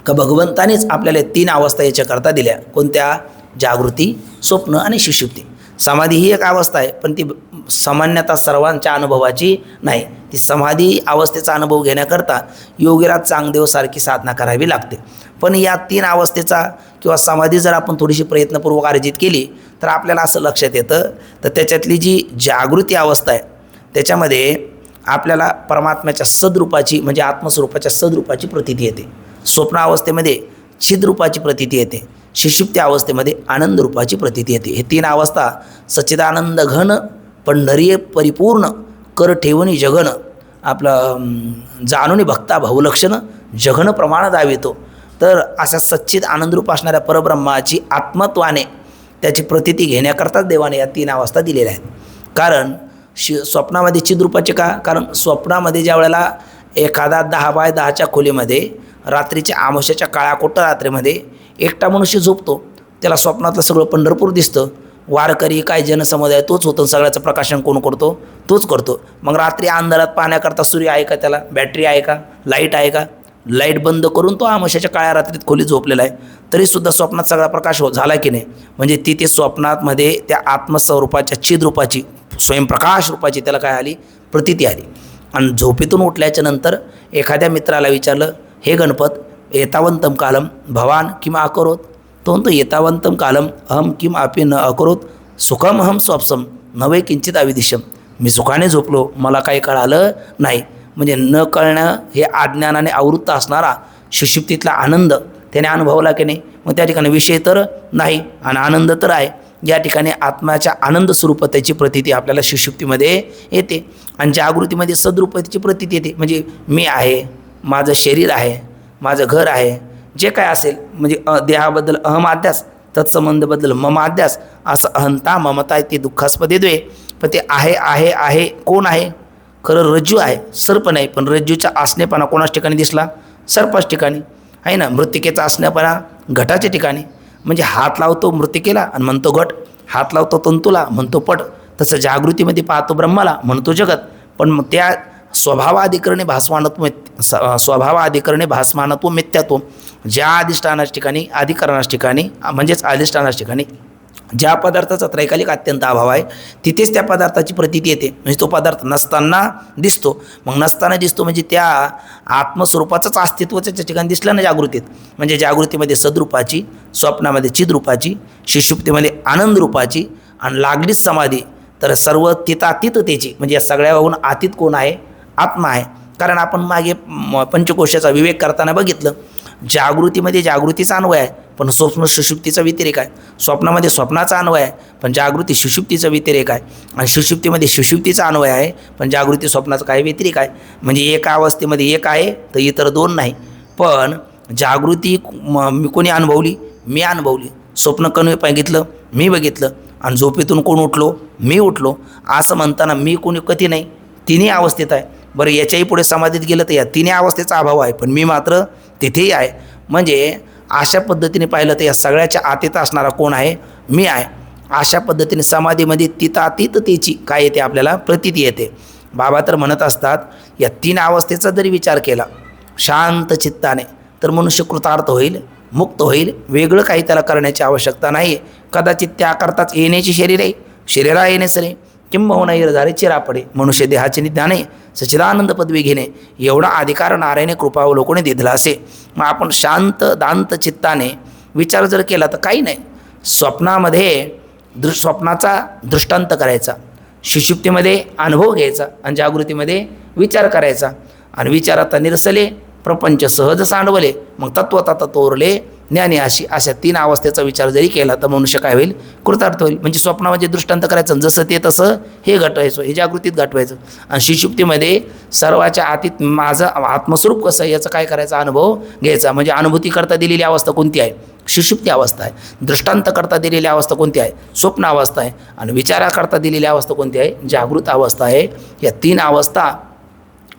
का भगवंतानेच आपल्याला 3 अवस्था याच्याकरता दिल्या. कोणत्या? जागृती, स्वप्न आणि सुषुप्ती. समाधी ही एक अवस्था आहे, पण ती सामान्यतः सर्वांच्या अनुभवाची नाही. ती समाधी अवस्थेचा अनुभव घेण्याकरता योगीराज चांगदेवसारखी साधना करावी लागते. पण या 3 अवस्थेचा किंवा समाधी जर आपण थोडीशी प्रयत्नपूर्वक अर्जित केली तर आपल्याला असं लक्षात येतं तर त्याच्यातली जी जागृती अवस्था आहे त्याच्यामध्ये आपल्याला परमात्म्याच्या सद्रूपाची म्हणजे आत्मस्वरूपाच्या सद्रूपाची प्रतीती येते. स्वप्नावस्थेमध्ये छिद्रूपाची प्रतीती येते. सुषुप्ती अवस्थेमध्ये आनंद रूपाची प्रतीती येते. हे 3 अवस्था सच्चिदानंद घन पंढरीय परिपूर्ण कर ठेवणी जगन आपलं जाणून भक्ता भाऊलक्षण जगन प्रमाण दावितो. तर अशा सच्चिद आनंदरूप असणाऱ्या परब्रह्माची आत्मत्वाने त्याची प्रतीती घेण्याकरताच देवाने या 3 अवस्था दिलेल्या आहेत. कारण स्वप्नामध्ये चिद्रूपाचे का? कारण स्वप्नामध्ये ज्या वेळेला एखादा 10 बाय 10च्या खोलीमध्ये रात्रीच्या आमुष्याच्या काळ्याकोट्ट रात्रीमध्ये एकटा मनुष्य झोपतो. त्याला स्वप्नातलं सगळं पंढरपूर दिसतं. वारकरी काय जनसमुदाय तोच होतं. सगळ्याचं प्रकाशन कोण करतो? तोच करतो. मग रात्री अंधारात पाहण्याकरता सूर्य आहे का? त्याला बॅटरी आहे का? लाईट आहे का? लाईट बंद करून तो आमुष्याच्या काळ्या रात्रीत खोलीत झोपलेला आहे, तरीसुद्धा स्वप्नात सगळा प्रकाश झाला की नाही? म्हणजे तिथे स्वप्नातमध्ये त्या आत्मस्वरूपाच्या चिद्रूपाची स्वयंप्रकाश रूपाची त्याला काय आली? प्रतीती आली. आणि झोपेतून उठल्याच्या नंतर एखाद्या मित्राला विचारलं, हे गणपत एतावंतम कालम भवान किम अकरोत? तो म्हणतो, एतावंतम कालम अहम किम आपी न अकरोत सुखम अहम स्वप्सम नवे किंचित अविदिशम. मी सुखाने झोपलो, मला काही कळालं नाही. म्हणजे न कळणं हे अज्ञानाने आवृत्त असणारा सुषुप्तीतला आनंद त्याने अनुभवला की नाही? मग त्या ठिकाणी विषय तर नाही आणि आनंद तर आहे. या ठिकाणी आत्म्याच्या आनंद स्वरूपाची प्रतीती आपल्याला सुषुप्तीमध्ये येते. आणि जागृतीमध्ये सद्रूपतेची प्रतीती येते. म्हणजे मी आहे, माझं शरीर आहे, माझं घर आहे, जे काय असेल म्हणजे देहाबद्दल अहमाध्यास, तत्संबंधबद्दल ममाध्यास, असं अहंता ममता आहे ते दुःखास्पदे द्वे. पण ते आहे आहे आहे कोण आहे? खरं रज्जू आहे, सर्प नाही. पण रज्जूचा असणेपणा कोणाच ठिकाणी दिसला? सर्पाच ठिकाणी आहे ना. मृत्तिकेचा असणेपणा घटाच्या ठिकाणी. म्हणजे हात लावतो मृत्तिकेला आणि म्हणतो घट, हात लावतो तंतूला म्हणतो पट. तसं जागृतीमध्ये पाहतो ब्रह्माला म्हणतो जगत. पण मग त्या स्वभावाधिकरणे भासमानत्व मिथ्यात्व ज्या अधिष्ठानाच्या ठिकाणी अधिकरणाच्या ठिकाणी म्हणजेच अधिष्ठानाच्या ठिकाणी ज्या पदार्थाचा त्रैकालिक अत्यंत अभाव आहे तिथेच त्या पदार्थाची प्रतीती येते. म्हणजे तो पदार्थ नसताना दिसतो. मग नसताना दिसतो म्हणजे त्या आत्मस्वरूपाचंच अस्तित्व त्याच्या ठिकाणी दिसलं ना जागृतीत. म्हणजे जागृतीमध्ये सद्रूपाची, स्वप्नामध्ये चिद्रूपाची, सुषुप्तीमध्ये आनंद रूपाची आणि लागलीच समाधी तर सर्व तितातीततेची. म्हणजे या सगळ्याहून अतीत कोण आहे? आत्मा आहे. कारण आपण मागे पंचकोशाचा विवेक करताना बघितलं, जागृतीमध्ये जागृतीचा अन्वय आहे पण स्वप्न सुषुप्तीचा व्यतिरेक आहे. स्वप्नामध्ये स्वप्नाचा अन्वय आहे पण जागृती सुषुप्तीचा व्यतिरेक आहे. आणि सुषुप्तीमध्ये सुषुप्तीचा अन्वय आहे पण जागृती स्वप्नाचा काय व्यतिरेक आहे. म्हणजे एका अवस्थेमध्ये एक आहे तर इतर 2 नाही. पण जागृती मी कोणी अनुभवली? मी अनुभवली. स्वप्न कोणी बघितलं? मी बघितलं. आणि झोपेतून कोण उठलो? मी उठलो. असं म्हणताना मी कोणी कधी नाही, तिन्ही अवस्थेत आहे. बरं, याच्याही पुढे समाधीत गेलं तर या तिन्ही अवस्थेचा अभाव आहे पण मी मात्र तिथेही आहे. म्हणजे अशा पद्धतीने पाहिलं तर या सगळ्याच्या आतीत असणारा कोण आहे? मी आहे. अशा पद्धतीने समाधीमध्ये तितातीततेची काय येते? आपल्याला प्रतीती येते. बाबा तर म्हणत असतात या 3 अवस्थेचा जरी विचार केला शांत चित्ताने तर मनुष्य कृतार्थ होईल, मुक्त होईल. वेगळं काही त्याला करण्याची आवश्यकता नाही. कदाचित त्याकरताच येण्याची शरीर आहे, शरीरा येणे सरे किंबहुना इरधारे चिरापडे मनुष्य देहाचे निज्ञाने सच्चिदानंद पदवी घेणे एवढा अधिकार नारायणे कृपावलोकने दिधला असे. मग आपण शांत दांत चित्ताने विचार जर केला तर काही नाही. स्वप्नामध्ये स्वप्नाचा दृष्टांत करायचा, सुषुप्तीमध्ये अनुभव घ्यायचा आणि जागृतीमध्ये विचार करायचा. आणि विचारात निरसले प्रपंच सहज सांडवले मग तत्वता तोरले ज्ञानी अशा 3 अवस्थेचा विचार जरी केला तर मनुष्य काय होईल? कृतार्थ होईल. म्हणजे स्वप्नामध्ये दृष्टांत करायचं जसं ते तसं हे घटवायचं, हे जागृतीत घटवायचं. आणि सुषुप्तीमध्ये सर्वाच्या आतीत माझं आत्मस्वरूप कसं आहे याचा काय करायचा? अनुभव घ्यायचा. म्हणजे अनुभूती करता दिलेली अवस्था कोणती आहे? सुषुप्ती अवस्था आहे. दृष्टांत करता दिलेली अवस्था कोणती आहे? स्वप्न अवस्था आहे. आणि विचाराकरता दिलेली अवस्था कोणती आहे? जागृत अवस्था आहे. या 3 अवस्था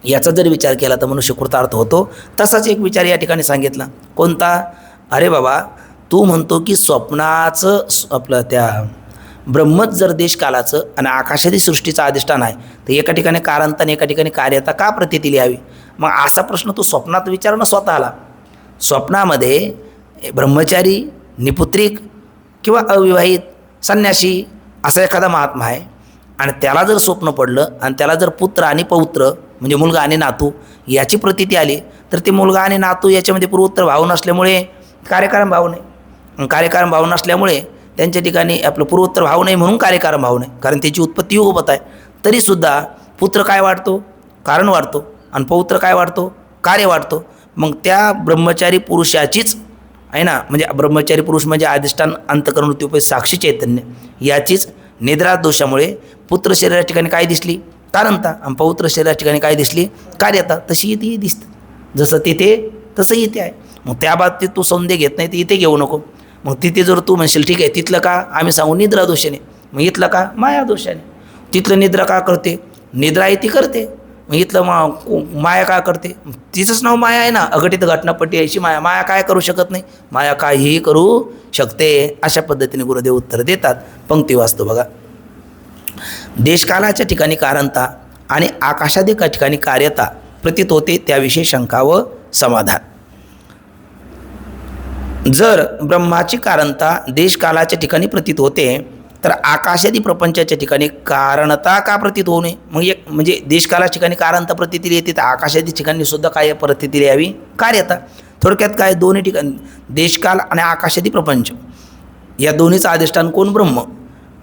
याचा जर विचार केला तर मनुष्य कृतार्थ होतो. तसाच एक विचार या ठिकाणी सांगितला. कोणता? अरे बाबा, तू म्हणतो की स्वप्नाचं आपलं त्या ब्रह्मच जर देशकालाचं आणि आकाशादी सृष्टीचं अधिष्ठान आहे, तर एका ठिकाणी कारणता आणि एका ठिकाणी कार्यता का प्रतीती लिहावी? मग असा प्रश्न तू स्वप्नात विचार ना स्वतःला. स्वप्नामध्ये ब्रह्मचारी, निपुत्रिक किंवा अविवाहित, संन्यासी असा एखादा महात्मा आहे आणि त्याला जर स्वप्न पडलं आणि त्याला जर पुत्र आणि पौत्र म्हणजे मुलगा आणि नातू याची प्रतीती आली, तर ते मुलगा आणि नातू याच्यामध्ये पूर्वोत्तर भाव नसल्यामुळे कार्यकारण भाव नाही. कार्यकारण भाव नसल्यामुळे त्यांच्या ठिकाणी आपलं पूर्वोत्तर भाव नाही म्हणून कार्यकारण भाव नाही, कारण त्याची उत्पत्ती युगपत आहे. तरीसुद्धा पुत्र काय वाढतो? कारण वाढतो. आणि पौत्र काय वाढतो? कार्य वाढतो. मग त्या ब्रह्मचारी पुरुषाचीच आहे ना, म्हणजे ब्रह्मचारी पुरुष म्हणजे अधिष्ठान अंतःकरण वृत्ती साक्षी चैतन्य, याचीच निद्रा दोषामुळे पुत्र शरीराच्या ठिकाणी काय दिसली? कारणता. आणि पौत्र शरीराच्या ठिकाणी काय दिसली? कार्यता. तशी इथे दिसतं. जसं तिथे तसं इथे आहे. मग त्या बाबतीत तू संदेह घेत नाही तर इथे घेऊ नको. मग तिथे जर तू म्हणशील ठीक आहे, तिथलं का आम्ही सांगू निद्रा दोषाने, मग इथलं का माया दोषाने. तिथलं निद्रा का करते? निद्रा आहे ती करते. मग इथलं माया का करते? तिचंच नाव माया आहे ना. अघटित घटनापट्टी यायची माया. माया काय करू शकत नाही? माया काहीही करू शकते. अशा पद्धतीने गुरुदेव उत्तर देतात. पंक्ती वाचतो बघा. देशकालाच्या ठिकाणी कारणता आणि आकाशादिक ठिकाणी कार्यता प्रतीत होते, त्याविषयी शंका व समाधान. जर ब्रह्माची कारणता देशकालाच्या ठिकाणी प्रतीत होते, तर आकाशादी प्रपंचाच्या ठिकाणी कारणता का प्रतीत होऊ नये? मग एक म्हणजे देशकालाच्या ठिकाणी कारणता प्रतीती येते, तर आकाशादी ठिकाणी सुद्धा काय प्रतीती यावी? कार्यता. थोडक्यात काय, दोन्ही ठिकाणी देशकाल आणि आकाशादी प्रपंच या दोन्हीचं अधिष्ठान कोण? ब्रह्म.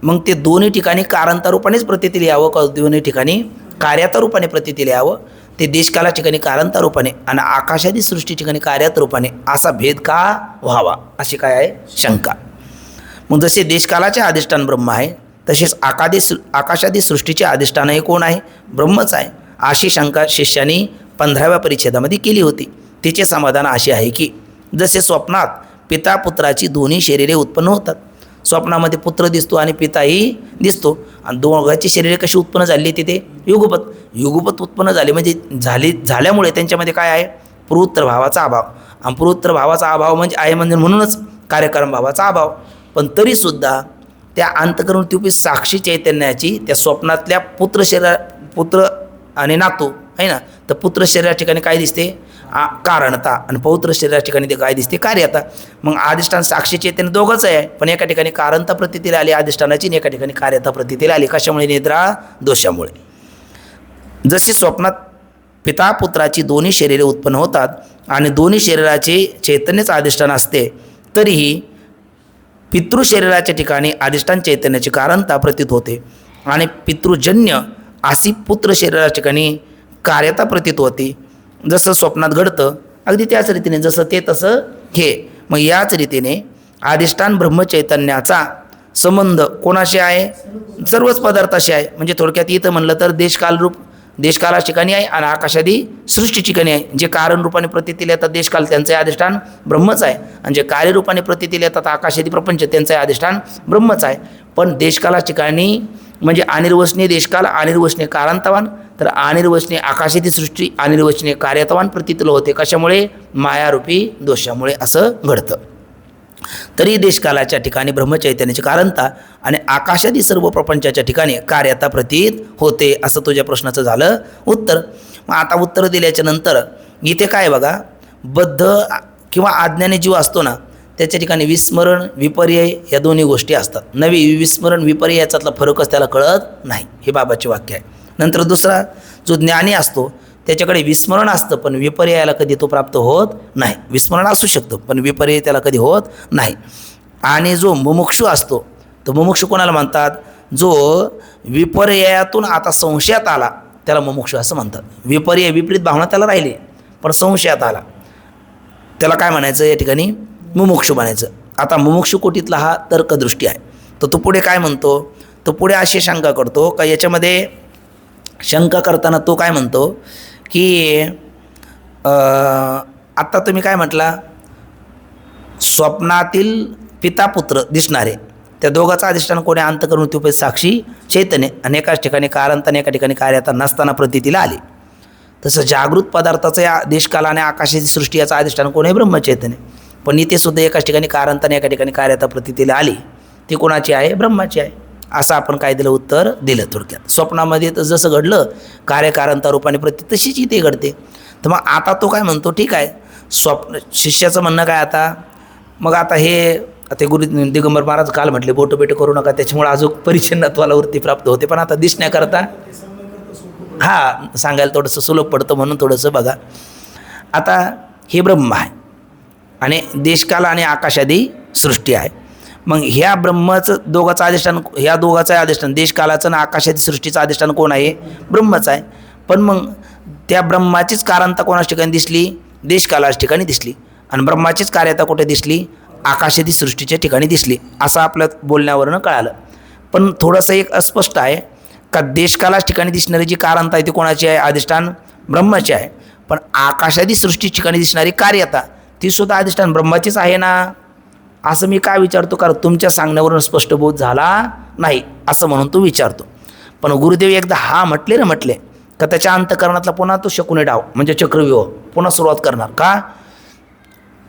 मग ते दोन्ही ठिकाणी कारणता रूपानेच प्रतीती यावं का दोन्ही ठिकाणी कार्याता रूपाने प्रतीती यावं? ते देशकाला ठिकाणी कारणता रूपाने आणि आकाशादी सृष्टी ठिकाणी कार्यात रूपाने असा भेद का व्हावा, अशी काय आहे शंका. मग जसे देशकालाचे अधिष्ठान ब्रह्म आहे, तसेच आकाशादी सृष्टीचे अधिष्ठान हे कोण आहे? ब्रह्मच आहे. अशी शंका शिष्याने 15व्या परिच्छेदामध्ये केली होती. तिचे समाधान असे आहे की जसे स्वप्नात पिता पुत्राची दोन्ही शरीरे उत्पन्न होतात. स्वप्नामध्ये पुत्र दिसतो आणि पिताही दिसतो, आणि दोघांची शरीरे कशी उत्पन्न झाली? तिथे युगपत उत्पन्न झाले. म्हणजे झाल्यामुळे त्यांच्यामध्ये काय आहे? पूर्वोत्तर भावाचा अभाव. आणि पूर्वोत्तर भावाचा अभाव म्हणजे आहे म्हणजे म्हणूनच कार्यकारण भावाचा अभाव. पण तरीसुद्धा त्या अंतःकरण वृत्ती साक्षी चैतन्याची त्या स्वप्नातल्या पुत्र आणि नातू आहे ना, तर पुत्र शरीराच्या ठिकाणी काय दिसते? कारणता. आणि पौत्र शरीराच्या ठिकाणी ते काय दिसते? कार्यता. मग अधिष्ठान साक्षी चैतन्य दोघंच आहे, पण एका ठिकाणी कारणता प्रतीतीला आली अधिष्ठानाची आणि एका ठिकाणी कार्यता प्रतीतीला आली. कशामुळे? निद्रा दोषामुळे. जशी स्वप्नात पिता पुत्राची दोन्ही शरीरे उत्पन्न होतात आणि दोन्ही शरीराचे चैतन्यच अधिष्ठान असते, तरीही पितृशरीराच्या ठिकाणी अधिष्ठान चैतन्याची कारणता प्रतीत होते आणि पितृजन्य अशी पुत्र शरीराच्या ठिकाणी कार्यता प्रतीत होते. जसं स्वप्नात घडतं अगदी त्याच रीतीने जसं ते तसं हे. मग याच रीतीने अधिष्ठान ब्रह्मचैतन्याचा संबंध कोणाशी आहे? सर्वच पदार्थाशी आहे. म्हणजे थोडक्यात इथं म्हणलं तर देशकाला ठिकाणी आहे आणि आकाशादी सृष्टी ठिकाणी आहे. जे कारण रूपाने प्रतीतील येतात देशकाल त्यांचे अधिष्ठान ब्रह्मच आहे, आणि जे कार्यरूपाने प्रतीतील येतात आकाशादी प्रपंच त्यांचे अधिष्ठान ब्रह्मच आहे. पण देशकाला ठिकाणी म्हणजे अनिर्वचनीय देशकाल, अनिर्वचनीय कारांतवान, तर अनिर्वचनीय आकाशादी सृष्टी, अनिर्वचनीय कार्यतवान प्रतीतील होते. कशामुळे? मायारूपी दोषामुळे असं घडतं. तरी देशकालाच्या ठिकाणी ब्रह्मचैतन्याची कारणता आणि आकाशादी सर्व प्रपंचाच्या ठिकाणी कार्यता प्रतीत होते. असं तुझ्या प्रश्नाचं झालं उत्तर. मग आता उत्तर दिल्याच्या नंतर इथे काय बघा, बद्ध किंवा अज्ञानी जीव असतो ना, त्याच्या ठिकाणी विस्मरण विपर्यय या दोन्ही गोष्टी असतात. विस्मरण विपर्यय याच्यातला फरकच त्याला कळत नाही, हे बाबाचे वाक्य आहे. नंतर दुसरा, जो ज्ञानी असतो त्याच्याकडे विस्मरण असतं पण विपर्यायाला कधी तो प्राप्त होत नाही. विस्मरण असू शकतं पण विपर्यय त्याला कधी होत नाही. आणि जो मुमुक्षू असतो, तो मुमुक्षू कोणाला म्हणतात? जो विपर्ययातून आता संशयात आला त्याला मुमुक्षू असं म्हणतात. विपर्यय विपरीत भावना त्याला राहिली पण संशयात आला त्याला काय म्हणायचं? या ठिकाणी मुमुक्षू म्हणायचं. आता मुमुक्षू कोटीतला हा तर्कदृष्टी आहे. तर तो पुढे काय म्हणतो? तो पुढे अशी शंका करतो का याच्यामध्ये शंका करताना तो काय म्हणतो की आत्ता तुम्ही काय म्हटला? स्वप्नातील पिता पुत्र दिसणारे त्या दोघांचं अधिष्ठान कोणी? अंतःकरण वृत्ती साक्षी चैतन्य, आणि एकाच ठिकाणी कारणता आणि एका ठिकाणी कार्यता नसताना प्रतीतीला आली. तसं जागृत पदार्थाचं या देशकाल आणि आकाशाची सृष्टी याचं अधिष्ठान कोण आहे? ब्रह्मचैतन्य. पण इथे सुद्धा एकाच ठिकाणी कारणताने एका ठिकाणी कार्यता प्रतीला आली, ती कोणाची आहे? ब्रह्माची आहे. असं आपण काय दिलं? उत्तर दिलं थोडक्यात. स्वप्नामध्ये तर जसं घडलं कार्यकारणता रूपाने प्रती, तशीच इथे घडते. तर मग आता तो काय म्हणतो? ठीक आहे, शिष्याचं म्हणणं काय आता? मग आता हे ते गुरु दिगंबर महाराज काल म्हटले बोटं बेटं करू नका, त्याच्यामुळे अजून परिच्छिन्नत्वाला वृत्ती प्राप्त होते. पण आता दिसण्याकरता सांगायला थोडंसं सुलभ पडतं, म्हणून थोडंसं बघा. आता हे ब्रह्म आहे आणि देशकाल आणि आकाशादी सृष्टी आहे. मग ह्या ब्रह्माचं दोघाचं अधिष्ठान, ह्या दोघाचं अधिष्ठान देशकालाचं आणि आकाशादी सृष्टीचं अधिष्ठान कोण आहे? ब्रह्मच आहे. पण मग त्या ब्रह्माचीच कारणता कोणाच ठिकाणी दिसली? देशकालाच ठिकाणी दिसली. आणि ब्रह्माचीच कार्यता कुठे दिसली? आकाशादी सृष्टीच्या ठिकाणी दिसली. असं आपल्या बोलण्यावरनं कळालं. पण थोडंसं एक अस्पष्ट आहे का देशकालाच ठिकाणी दिसणारी जी कारणता आहे ती कोणाची आहे? अधिष्ठान ब्रह्माची आहे. पण आकाशादी सृष्टी ठिकाणी दिसणारी कार्यता ती सुद्धा अधिष्ठान ब्रह्माचीच आहे ना, असं मी काय विचारतो? कारण तुमच्या सांगण्यावरून स्पष्टबोध झाला नाही असं म्हणून तो विचारतो. पण गुरुदेव एकदा म्हटले का त्याच्या अंतकरणातला पुन्हा तो शकुनी डाव म्हणजे चक्रव्यूह पुन्हा सुरुवात करणार का?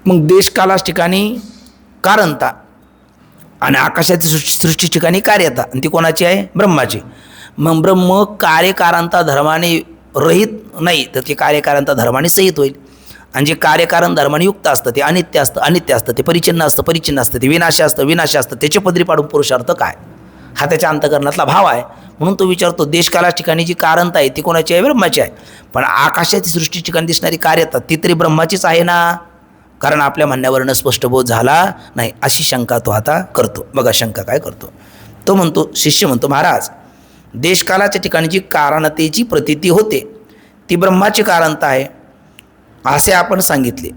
मग देशकालाच ठिकाणी कारणता आणि आकाशाची सृष्टी ठिकाणी कार्यता, आणि ती कोणाची आहे? ब्रह्माची. मग ब्रह्म कार्यकारणता धर्माने रहित नाही, तर ते कार्यकारणता धर्माने सहित होईल. आणि जे कार्यकारण धर्माने युक्त असतं ते अनित्य असतं, ते परिचिन्न असतं, ते विनाशी असतं, त्याचे पदरी पाडून पुरुषार्थ काय? हा त्याच्या अंतकरणातला भाव आहे. म्हणून तो विचारतो देशकाला ठिकाणी जी कारणता आहे ती कोणाची आहे? ब्रह्माची आहे. पण आकाशाची सृष्टी ठिकाणी दिसणारी कार्यता ती तरी ब्रह्माचीच आहे ना, कारण आपल्या म्हणण्यावरनं स्पष्टबोध झाला नाही अशी शंका तो आता करतो. बघा शंका काय करतो. तो म्हणतो, शिष्य म्हणतो, महाराज देशकालाच्या ठिकाणी जी कारणतेची प्रतीती होते ती ब्रह्माची कारणता आहे असे आपण सांगितले.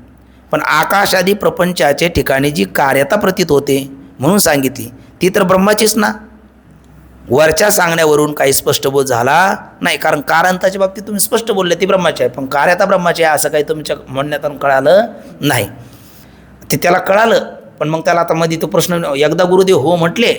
पण आकाश आदी प्रपंचाच्या ठिकाणी जी कार्यता प्रतीत होते म्हणून सांगितली ती तर ब्रह्माचीच ना. वरच्या सांगण्यावरून काही स्पष्टबोध झाला नाही, कारण कारणताच्या बाबतीत तुम्ही स्पष्ट बोलले ती ब्रह्माची आहे, पण कार्यता ब्रह्माची आहे असं काही तुमच्या म्हणण्यातून कळालं नाही. ते त्याला कळालं, पण मग त्याला आता मध्ये तो प्रश्न, एकदा गुरुदेव हो म्हटले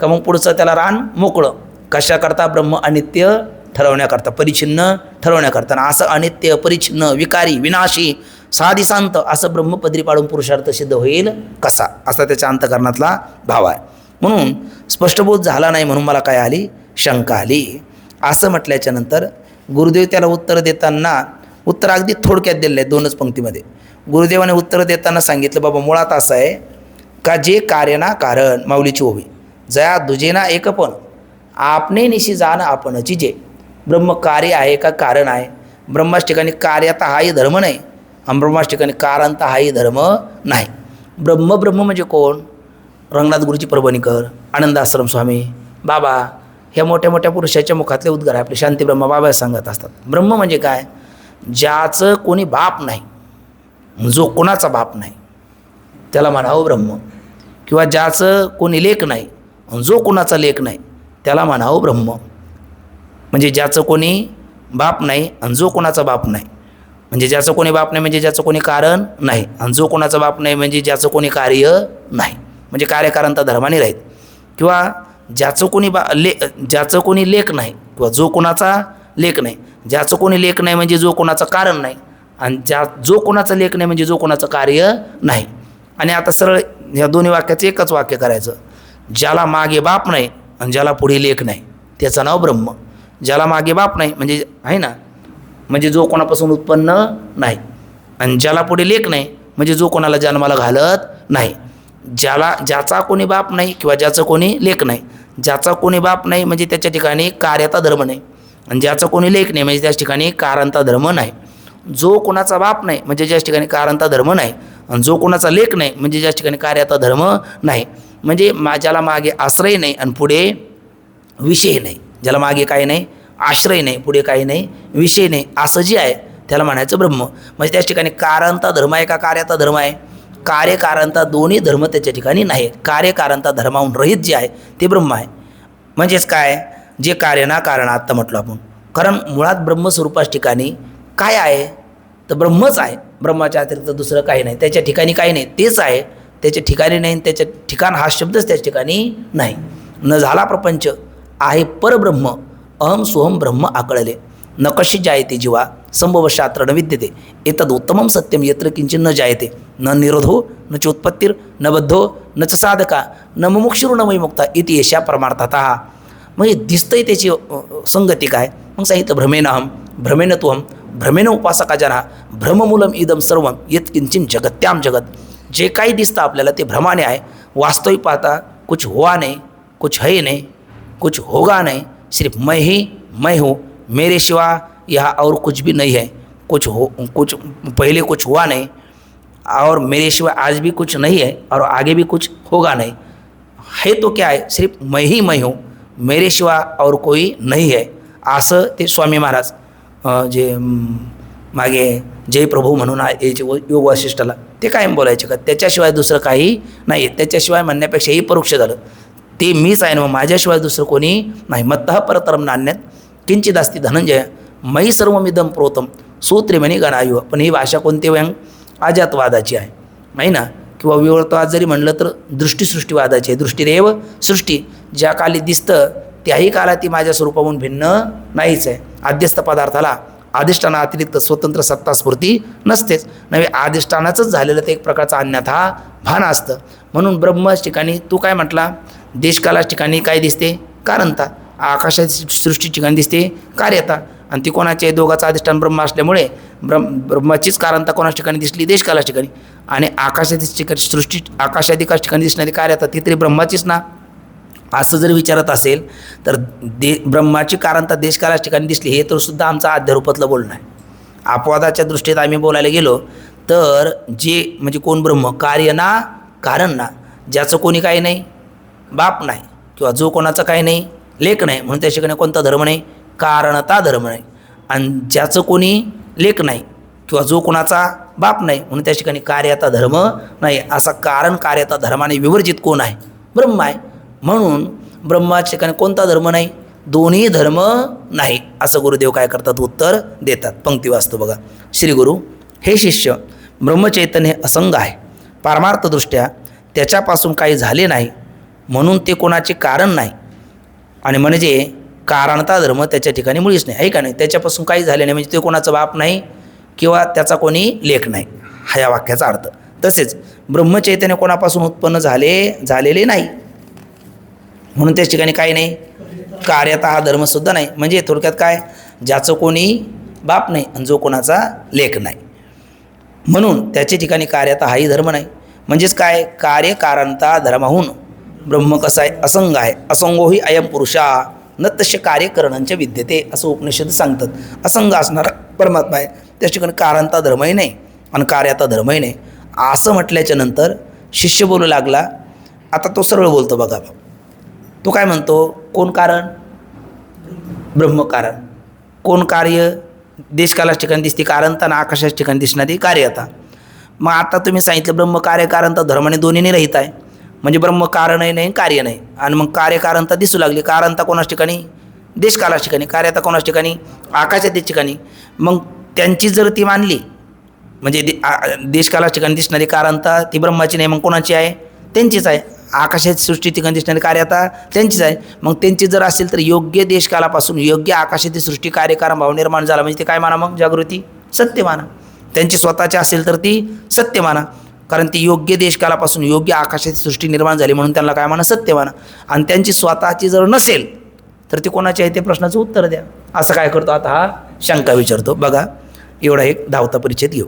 का मग पुढचं त्याला रान मोकळं. कशाकरता? ब्रह्म अनित्य ठरवण्याकरता, परिच्छिन्न ठरवण्याकरता. असं अनित्य, परिच्छिन्न, विकारी, विनाशी, साधिसांत असं ब्रह्मपदरी पाडून पुरुषार्थ सिद्ध होईल कसा? असा त्याच्या अंतकरणातला भाव आहे. म्हणून स्पष्टबोध झाला नाही म्हणून मला काय आली? शंका आली. असं म्हटल्याच्या नंतर गुरुदेव त्याला उत्तर देताना, उत्तर अगदी थोडक्यात दिलेलं आहे 2च पंक्तीमध्ये. गुरुदेवाने उत्तर देताना सांगितलं, बाबा मुळात असं आहे का जे कार्य ना कारण, माऊलीची ओवी, जया दुजेना एकपण आपणे निशी जाण आपणची जे. ब्रह्म कार्य आहे का कारण आहे? ब्रह्माच ठिकाणी कार्यता हाही धर्म नाही आणि ब्रह्माच ठिकाणी कारणता हाही धर्म नाही. ब्रह्म म्हणजे कोण? रंगनाथ गुरुजी परभणीकर, आनंद आश्रम स्वामी, बाबा, ह्या मोठ्या मोठ्या पुरुषाच्या मुखातले उद्गार आपले शांती ब्रह्म बाबा सांगत असतात. ब्रह्म म्हणजे काय? ज्याचं कोणी बाप नाही, जो कोणाचा बाप नाही त्याला म्हणावं ब्रह्म. किंवा ज्याचं कोणी लेक नाही, जो कोणाचा लेक नाही त्याला म्हणावं ब्रह्म. म्हणजे ज्याचं कोणी बाप नाही आणि जो कोणाचा बाप नाही, म्हणजे ज्याचं कोणी बाप नाही म्हणजे ज्याचं कोणी कारण नाही, आणि जो कोणाचा बाप नाही म्हणजे ज्याचं कोणी कार्य नाही, म्हणजे कार्यकारणता धर्माने राहीत. किंवा ज्याचं कोणी ज्याचं कोणी लेक नाही किंवा जो कोणाचा लेक नाही, ज्याचं कोणी लेक नाही म्हणजे जो कोणाचं कारण नाही, आणि जो कोणाचं लेक नाही म्हणजे जो कोणाचं कार्य नाही. आणि आता सरळ ह्या दोन्ही वाक्याचं एकच वाक्य करायचं. ज्याला मागे बाप नाही आणि ज्याला पुढे लेक नाही त्याचं नाव ब्रह्म. ज्याला मागे बाप नाही म्हणजे आहे ना, म्हणजे जो कोणापासून उत्पन्न नाही, आणि ज्याला पुढे लेक नाही म्हणजे जो कोणाला जन्माला घालत नाही. ज्याचा कोणी बाप नाही किंवा ज्याचं कोणी लेक नाही, ज्याचा कोणी बाप नाही म्हणजे त्याच्या ठिकाणी कार्यता धर्म नाही, आणि ज्याचं कोणी लेक नाही म्हणजे त्याच ठिकाणी कारणता धर्म नाही. जो कोणाचा बाप नाही म्हणजे ज्याच ठिकाणी कारणता धर्म नाही, आणि जो कोणाचा लेक नाही म्हणजे ज्याच ठिकाणी कार्यता धर्म नाही. म्हणजे ज्याला मागे आश्रय नाही आणि पुढे विषय नाही, ज्याला मागे काही नाही, आश्रय नाही, पुढे काही नाही, विषय नाही, असं जे आहे त्याला म्हणायचं ब्रह्म. म्हणजे त्याच ठिकाणी कारणता धर्म आहे का कार्यता धर्म आहे? कार्यकारणता दोन्ही धर्म त्याच्या ठिकाणी नाही. कार्यकारणता धर्माहून रहित जे आहे ते ब्रह्म आहे. म्हणजेच काय? जे कार्य ना कारण आत्ता म्हटलं आपण. कारण मुळात ब्रह्मस्वरूपाच ठिकाणी काय आहे? तर ब्रह्मच आहे. ब्रह्माच्या अतिरिक्त दुसरं काही नाही. त्याच्या ठिकाणी काही नाही, तेच आहे. त्याच्या ठिकाणी नाही, त्याच्या ठिकाण हा शब्दच त्याच्या ठिकाणी नाही. न झाला प्रपंच आहे परब्रह्म, अहम सोहम ब्रह्म आकळले. न कशी जायते जीवा संभवशास्त्र न विद्यते एतद उत्तमं सत्यम यत्र किंचित न जायते न निरोधो न चोत्पत्तिर न बद्धो न च साधका न मुमुक्षुर न विमुक्ता इति एषा परमार्थतः. म्हणजे दिसतंय त्याची संगती काय. मग सांगितलं भ्रमेनहम भ्रमेन तुहम भ्रमेन उपासका जना भ्रममूलम इदम सर्वम यत् किंचित जगत्याम जगत. जे काही दिसतं आपल्याला ते भ्रमाने आहे. वास्तविक पाहता कुछ हुआ नहीं, कुछ है नहीं, कुछ होगा नहीं, सिर्फ मैं ही मैं हूँ, मेरे सिवा यहाँ और कुछ भी नहीं है. कुछ पहले कुछ हुआ नहीं और मेरे सिवा आज भी कुछ नहीं है और आगे भी कुछ होगा नहीं. है तो क्या है, सिर्फ मैं ही मैं हूँ, मेरे सिवा और कोई नाही आहे. असं ते स्वामी महाराज जे मागे जय प्रभू म्हणून याचे योग वासिष्ठाला ते कायम बोलायचे का त्याच्याशिवाय दुसरं काही नाही. त्याच्याशिवाय म्हणण्यापेक्षाही परोक्ष झालं. ते मीच आहे ना, माझ्याशिवाय दुसरं कोणी नाही. मत्तः परतरम नान्यत किंचिदास्ति धनंजय मयी सर्वमिदम प्रोतम सूत्रेमणी गणायु. पण ही भाषा कोणती व्यंग अजातवादाची आहे नाही ना, किंवा विवर्तवाद जरी म्हणलं तर दृष्टीसृष्टीवादाची आहे. दृष्टीरेव सृष्टी, ज्या काली दिसतं त्याही काला ती माझ्या स्वरूपाहून भिन्न नाहीच आहे. आद्यस्थ पदार्थाला अधिष्ठाना अतिरिक्त स्वतंत्र सत्ता स्फूर्ती नसतेच. नव्हे अधिष्ठानाचंच झालेलं ते एक प्रकारचा अन्यथा भान असतं. म्हणून ब्रह्म ठिकाणी तू काय म्हटला, देशकाला ठिकाणी काय दिसते कारणता, आकाशाची सृष्टी ठिकाणी दिसते कार्यता. आणि ती कोणाचे दोघाचं अधिष्ठान ब्रह्म असल्यामुळे ब्रह्माचीच कारणता कोणाच ठिकाणी दिसली देशकाला ठिकाणी. आणि आकाशाची ठिकाणी सृष्टी आकाशाधिकाच ठिकाणी दिसणारी कार्यता ती तरी ब्रह्माचीच ना. असं जर विचारत असेल तर ब्रह्माची कारणता देशकालाच ठिकाणी दिसली हे तर सुद्धा आमचा अध्यारूपातलं बोलणं आहे. अपवादाच्या दृष्टीत आम्ही बोलायला गेलो तर जे म्हणजे कोण ब्रह्म कार्य ना कारण ना, ज्याचं कोणी काही नाही बाप नाही किंवा जो कोणाचं काही नाही लेख नाही म्हणून त्या ठिकाणी कोणता धर्म नाही कारणता धर्म नाही. आणि ज्याचं कोणी लेख नाही किंवा जो कोणाचा बाप नाही म्हणून त्या ठिकाणी कार्यता धर्म नाही. असा कारण कार्यता धर्माने विवर्जित कोण आहे, ब्रह्म आहे. म्हणून ब्रह्माच्या ठिकाणी कोणता धर्म नाही, दोन्ही धर्म नाही असं गुरुदेव काय करतात उत्तर देतात. पंक्ती वाचतो बघा. श्री गुरु, हे शिष्य, ब्रह्मचैतन्य असंग आहे, पारमार्थदृष्ट्या त्याच्यापासून काही झाले नाही म्हणून ते कोणाचे कारण नाही. आणि म्हणजे कारणता धर्म त्याच्या ठिकाणी मुळीच नाही आहे का नाही. त्याच्यापासून काही झाले नाही म्हणजे ते कोणाचा बाप नाही किंवा त्याचा कोणी लेख नाही हा या वाक्याचा अर्थ. तसेच ब्रह्मचैतन्य कोणापासून उत्पन्न झालेले नाही म्हणून त्याच ठिकाणी काही नाही कार्यता हा धर्मसुद्धा नाही. म्हणजे थोडक्यात काय, ज्याचं कोणी बाप नाही आणि जो कोणाचा लेख नाही म्हणून त्याच्या ठिकाणी कार्यता हाही धर्म नाही. म्हणजेच काय, कार्य कारणता धर्माहून ब्रह्म कसा आहे, असंग आहे. असंगोही अयम पुरुषा न तसे कार्यकरणांच्या विद्यते असं उपनिषद सांगतात. असंग असणारा परमात्मा आहे, त्या ठिकाणी कारणता धर्मही नाही आणि कार्याता धर्मही नाही. असं म्हटल्याच्या नंतर शिष्य बोलू लागला. आता तो सरळ बोलतो बघा. तो काय म्हणतो, कोण कारण, ब्रह्म कारण. कोण कार्य, देशकालाच ठिकाणी दिसते कारणता ना आकाशाच्या ठिकाणी दिसणारी कार्यता. मग आता तुम्ही सांगितलं ब्रह्म कार्य कारणता धर्माने दोन्हीने रहित आहे. म्हणजे ब्रह्म कारणही नाही कार्य नाही. आणि मग कार्यकारणता दिसू लागली. कारणता कोणाच ठिकाणी, देशकालाच ठिकाणी. कार्यता कोणाच ठिकाणी, आकाशाच्या ठिकाणी. मग त्यांची जर ती मानली म्हणजे देशकालाच ठिकाणी दिसणारी कारणता ती ब्रह्माची नाही मग कोणाची आहे, त्यांचीच आहे. आकाशाची सृष्टी ठिकाणी दिसणारी कार्यता त्यांचीच आहे. मग त्यांची जर असेल तर योग्य देशकालापासून योग्य आकाशाची सृष्टी कार्यकारण भाव निर्माण झाला म्हणजे ते काय माना, मग जागृती सत्य माना. त्यांची स्वतःची असेल तर ती सत्य माना, कारण ती योग्य देशकालापासून योग्य आकाशाची सृष्टी निर्माण झाली म्हणून त्यांना काय माना, सत्य माना. आणि त्यांची स्वतःची जर नसेल तर ती कोणाची आहे ते प्रश्नाचं उत्तर द्या. असं काय करतो आता हा शंका विचारतो. बघा एवढा एक धावता परिच्छेद घेऊ.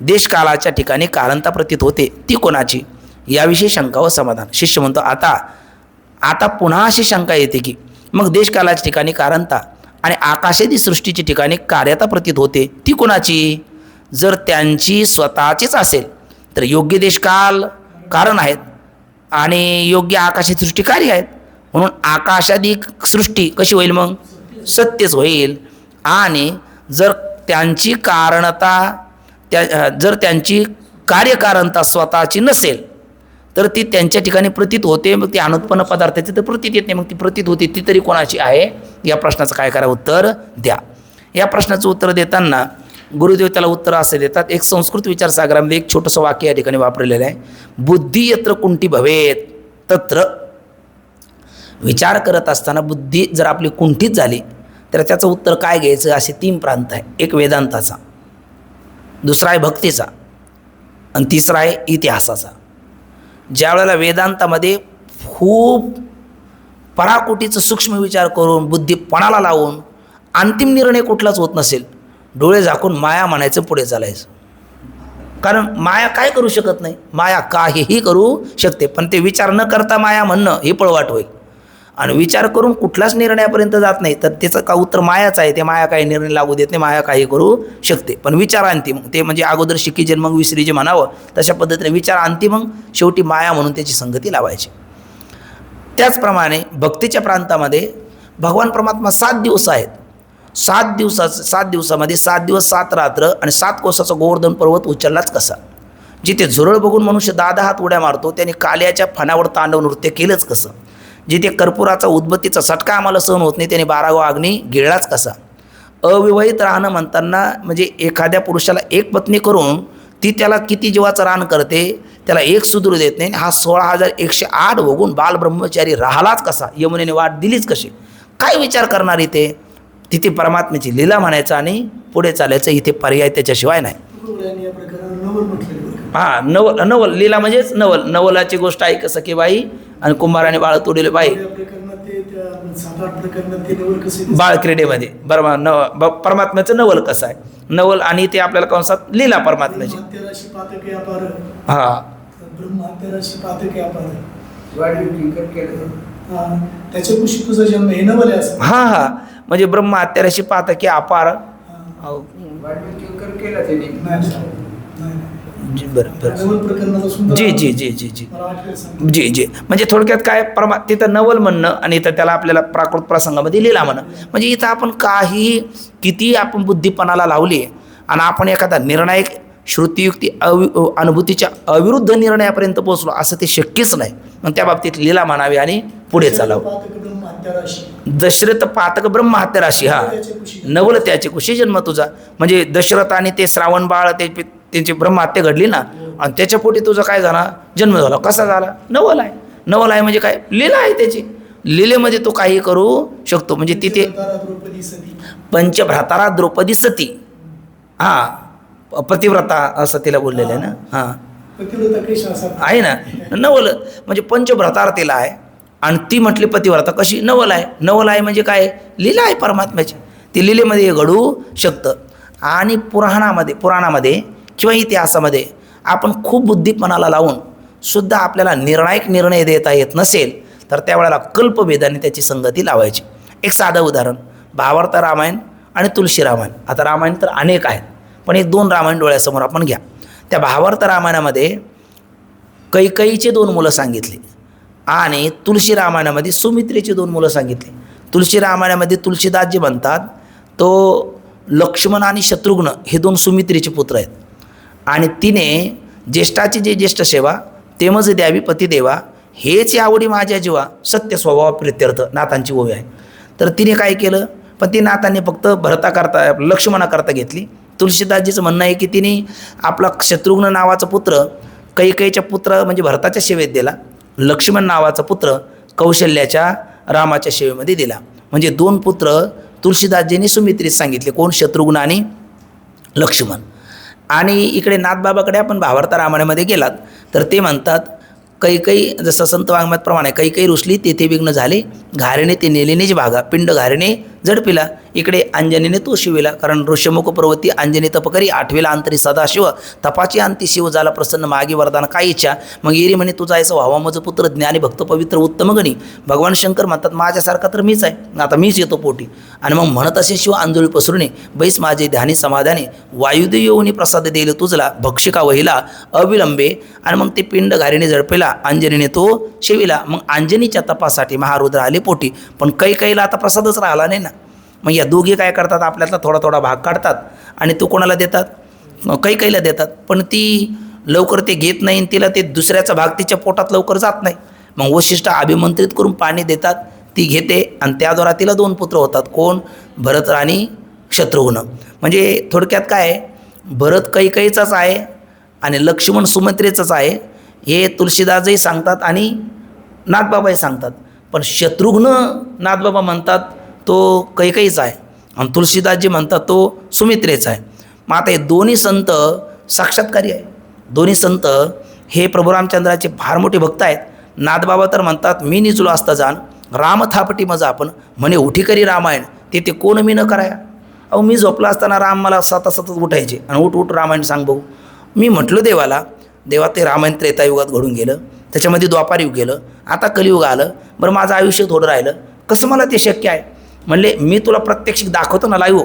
देशकालाच्या ठिकाणी कारणता प्रतीत होते ती कोणाची, याविषयी शंका व समाधान. शिष्य म्हणतो आता पुन्हा अशी शंका येते की मग देशकालाच्या ठिकाणी कारणता आणि आकाशादी सृष्टीच्या ठिकाणी कार्यता प्रतीत होते ती कोणाची. जर त्यांची स्वतःचीच असेल तर योग्य देशकाल कारण आहेत आणि योग्य आकाशाची सृष्टी कार्य आहेत. म्हणून आकाशादी सृष्टी कशी होईल, मग सत्यच होईल. आणि जर त्यांची कारणता जर त्यांची कार्यकारणता स्वतःची नसेल तर ती त्यांच्या ठिकाणी प्रतीत होते. मग ती अनुत्पन्न पदार्थाची तर प्रतीत येत नाही, मग ती प्रतीत होते ती तरी कोणाची आहे, या प्रश्नाचं काय करा, उत्तर द्या. या प्रश्नाचं उत्तर देताना गुरुदेव त्याला उत्तर असे देतात. एक संस्कृत विचारसागरामध्ये एक छोटंसं वाक्य या ठिकाणी वापरलेलं आहे. बुद्धी यत्र कुंठी भवेत तत्र. विचार करत असताना बुद्धी जर आपली कुंठित झाली तर त्याचं उत्तर काय घ्यायचं, असे 3 प्रांत आहे. एक वेदांताचा, दुसरा आहे भक्तीचा आणि तिसरा आहे इतिहासाचा. ज्या वेळेला वेदांतामध्ये खूप पराकोटीचं सूक्ष्म विचार करून बुद्धिपणाला लावून अंतिम निर्णय कुठलाच होत नसेल, डोळे झाकून माया म्हणायचं, पुढे चालायचं. कारण माया काय करू शकत नाही, माया काहीही करू शकते, पण ते विचार न करता माया म्हणणं हे पळवाट होईल. आणि विचार करून कुठलाच निर्णयापर्यंत जात नाही तर त्याचं का उत्तर मायाच आहे. ते माया काही निर्णय लागू देत नाही, माया काही करू शकते, पण विचार आणती मग ते, म्हणजे अगोदर शिकी मग विसरी जे म्हणावं तशा पद्धतीने विचार आणती, मग शेवटी माया म्हणून त्याची संगती लावायची. त्याचप्रमाणे भक्तीच्या प्रांतामध्ये भगवान परमात्मा 7 दिवस आहेत. 7 दिवसामध्ये 7 दिवस 7 रात्र आणि 7 कोसाचा गोवर्धन पर्वत उचललाच कसा. जिथे झुरळ बघून मनुष्य 10 हात उड्या मारतो, त्याने काल्याच्या फणावर तांडव नृत्य केलंच कसं. जिथे कर्पुराचा उद्बत्तीचा सटका आम्हाला सहन होत नाही, त्याने 12 अग्नी गिळलाच कसा. अविवाहित राहणं म्हणताना म्हणजे एखाद्या पुरुषाला एक पत्नी करून ती त्याला किती जीवाचं रान करते, त्याला एक सुधरू देत नाही. हा 16,108 भोगून बालब्रह्मचारी राहिलाच कसा, यमुनेने वाट दिलीच कशी. काय विचार करणार इथे, तिथे परमात्म्याची लीला म्हणायचं आणि पुढे चालायचं, इथे पर्याय त्याच्याशिवाय नाही. हां, नवल लीला म्हणजेच नवलाची गोष्ट आहे. कसं की बाई आणि कुंभाराने बाळ तोडले बाई, बाळक्रीडेमध्ये बरोबर परमात्म्याचं नवल कसं आहे, नवल आणि ते आपल्याला कंसात लीला परमात्म्याची. हां, हां हां, म्हणजे ब्रह्म हत्याराशी पातकी अपार. जी जी जी जी जी जी जी म्हणजे थोडक्यात काय तिथं नवल म्हणणं आणि इथं त्याला आपल्याला प्राकृत प्रसंगामध्ये लीला म्हणणं. म्हणजे इथं आपण काही किती आपण बुद्धिपणाला लावली आणि आपण एखादा निर्णायक श्रुतियुक्ती अनुभूतीच्या अविरुद्ध निर्णयापर्यंत पोहोचलो असं ते शक्यच नाही. मग त्या बाबतीत लीला म्हणावी आणि पुढे चालावं. दशरथ पातक ब्रह्म हत्याराशी, हा नवल त्याचे कुशी जन्म तुझा. म्हणजे दशरथ आणि ते श्रावण बाळ त्यांची ब्रह्महत्या घडली ना, आणि त्याच्या पोटी तुझा काय झाला, जन्म झाला. कसा झाला, नवल आहे. नवल आहे म्हणजे काय, लीला आहे त्याची. लीलेमध्ये तो काही करू शकतो. म्हणजे तिथे पंचभ्रातारा द्रौपदी सती, हां पतिव्रता असं तिला बोललेलं आहे ना. हां आहे ना, नवल म्हणजे पंचभ्रातार तिला आहे आणि ती म्हटली पतिव्रता कशी, नवल आहे. नवल आहे म्हणजे काय, लीला आहे परमात्म्याची. ती लीलेमध्ये हे घडू शकतं. आणि पुराणामध्ये किंवा इतिहासामध्ये आपण खूप बुद्धिपणाला लावून सुद्धा आपल्याला निर्णायक निर्णय देता येत नसेल तर त्यावेळेला कल्पभेदाने त्याची संगती लावायची. एक साधं उदाहरण, भावार्थ रामायण आणि तुलसी रामायण. आता रामायण तर अनेक आहेत, पण एक 2 रामायण डोळ्यासमोर आपण घ्या. त्या भावार्थ रामायणामध्ये कैकेयीचे 2 मुलं सांगितली आणि तुलसी रामायणामध्ये सुमित्रेची 2 मुलं सांगितली. तुलसी रामायणामध्ये तुलसीदास जे म्हणतात तो लक्ष्मण आणि शत्रुघ्न हे 2 सुमित्रेचे पुत्र आहेत. आणि तिने ज्येष्ठाची जे ज्येष्ठ सेवा तेमज द्यावी पतिदेवा, हेच आवडी माझ्या जीवा, सत्य स्वभाव प्रित्यर्थ नाथांची ओवी आहे. तर तिने काय केलं, पण ती नाथांनी फक्त भरताकरता लक्ष्मणाकरता घेतली. तुलसीदासजीचं म्हणणं आहे की तिने आपला शत्रुघ्न नावाचा पुत्र कैकेयीच्या पुत्र म्हणजे भरताच्या सेवेत दिला, लक्ष्मण नावाचा पुत्र कौशल्याच्या रामाच्या सेवेमध्ये दिला. म्हणजे 2 पुत्र तुलसीदासजींनी सुमित्रीत सांगितले, कोण, शत्रुघ्न आणि लक्ष्मण. आणि इकडे नाथबाबाकडे आपण भावार्थ रामायणामध्ये गेलात तर ते म्हणतात कैकेयी, जसं संत वाङ्मयाप्रमाणे कैकेयी रुसली तेथे विघ्न झाले, घारेने ते नेलेनेच भागा, पिंड घारेने झडपिला, इकडे अंजनीने तो शिविला. कारण ऋषमुख पर्वती अंजनी तपकरी, आठवेला अंतरी सदाशिव, तपाची अंती शिव झाला प्रसन्न, मागे वरदान काय इच्छा. मग येरी म्हणे तुझा याचा व्हावा मज पुत्र, ज्ञानी भक्त पवित्र उत्तम गणी. भगवान शंकर म्हणतात माझ्यासारखा तर मीच आहे, आता मीच येतो पोटी. आणि मग म्हणत असे शिव अंजोळी पसरुणे, बैस माझे ध्यानी समाधाने, वायुदेव येऊनी प्रसाद देईल तुझला, भक्षिका वहिला अविलंबे. आणि मग ते पिंड घारीने झडपेला, अंजनीने तो शिविला. मग अंजनीच्या तपासाठी महारुद्र आले पोटी, पण कैकेयीला आता प्रसादच राहिला नाही ना. मग या दोघी काय करतात, आपल्यातला थोडा थोडा भाग काढतात आणि तो कोणाला देतात, कैकेयीला देतात. पण ती लवकर ते घेत नाही, तिला ते दुसऱ्याचा भाग तिच्या पोटात लवकर जात नाही. मग वशिष्ठ अभिमंत्रित करून पाणी देतात, ती घेते आणि त्याद्वारा तिला 2 पुत्र होतात, कोण, भरत आणि शत्रुघ्न. म्हणजे थोडक्यात काय, भरत कैकेयीचाच आहे आणि लक्ष्मण सुमित्रेचंच आहे, हे तुलसीदासही सांगतात आणि नाथबाबाही सांगतात. पण शत्रुघ्न नाथबाबा म्हणतात तो कैकेयीचा आहे आणि तुलसीदासजी म्हणतात तो सुमित्रेचा आहे. मग आता हे दोन्ही संत साक्षात्कारी आहे. दोन्ही संत हे प्रभू रामचंद्राचे फार मोठे भक्त आहेत. नाथबाबा तर म्हणतात मी निजलो असता जाण राम थापटी मजा आपण म्हणे उठी करी रामायण ते कोण मी न कराया. अहो मी झोपला असताना राम मला सतत उठायचे आणि उठ रामायण सांग बघू. मी म्हटलं देवाला, देवा ते रामायण त्रेतायुगात घडून गेलं, त्याच्यामध्ये द्वापार युग गेलं, आता कलियुग आलं, बरं माझं आयुष्य थोडं राहिलं, कसं मला ते शक्य आहे. म्हणले मी तुला प्रत्यक्ष दाखवतो ना लाईव्ह,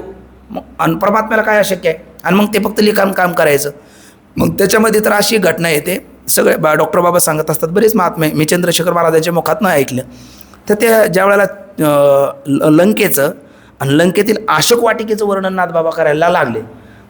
मग आणि परमात्म्याला काय अशक्य आहे. आणि मग ते फक्त लिखाण काम करायचं. मग त्याच्यामध्ये तर अशी घटना येते, सगळे डॉक्टर बाबा सांगत असतात, बरेच महात्मे मी चंद्रशेखर महाराजांच्या मुखातनं ऐकलं. तर त्या ज्या वेळेला लंकेचं आणि लंकेतील अशोक वाटिकेचं वर्णन नाथबाबा करायला लागले,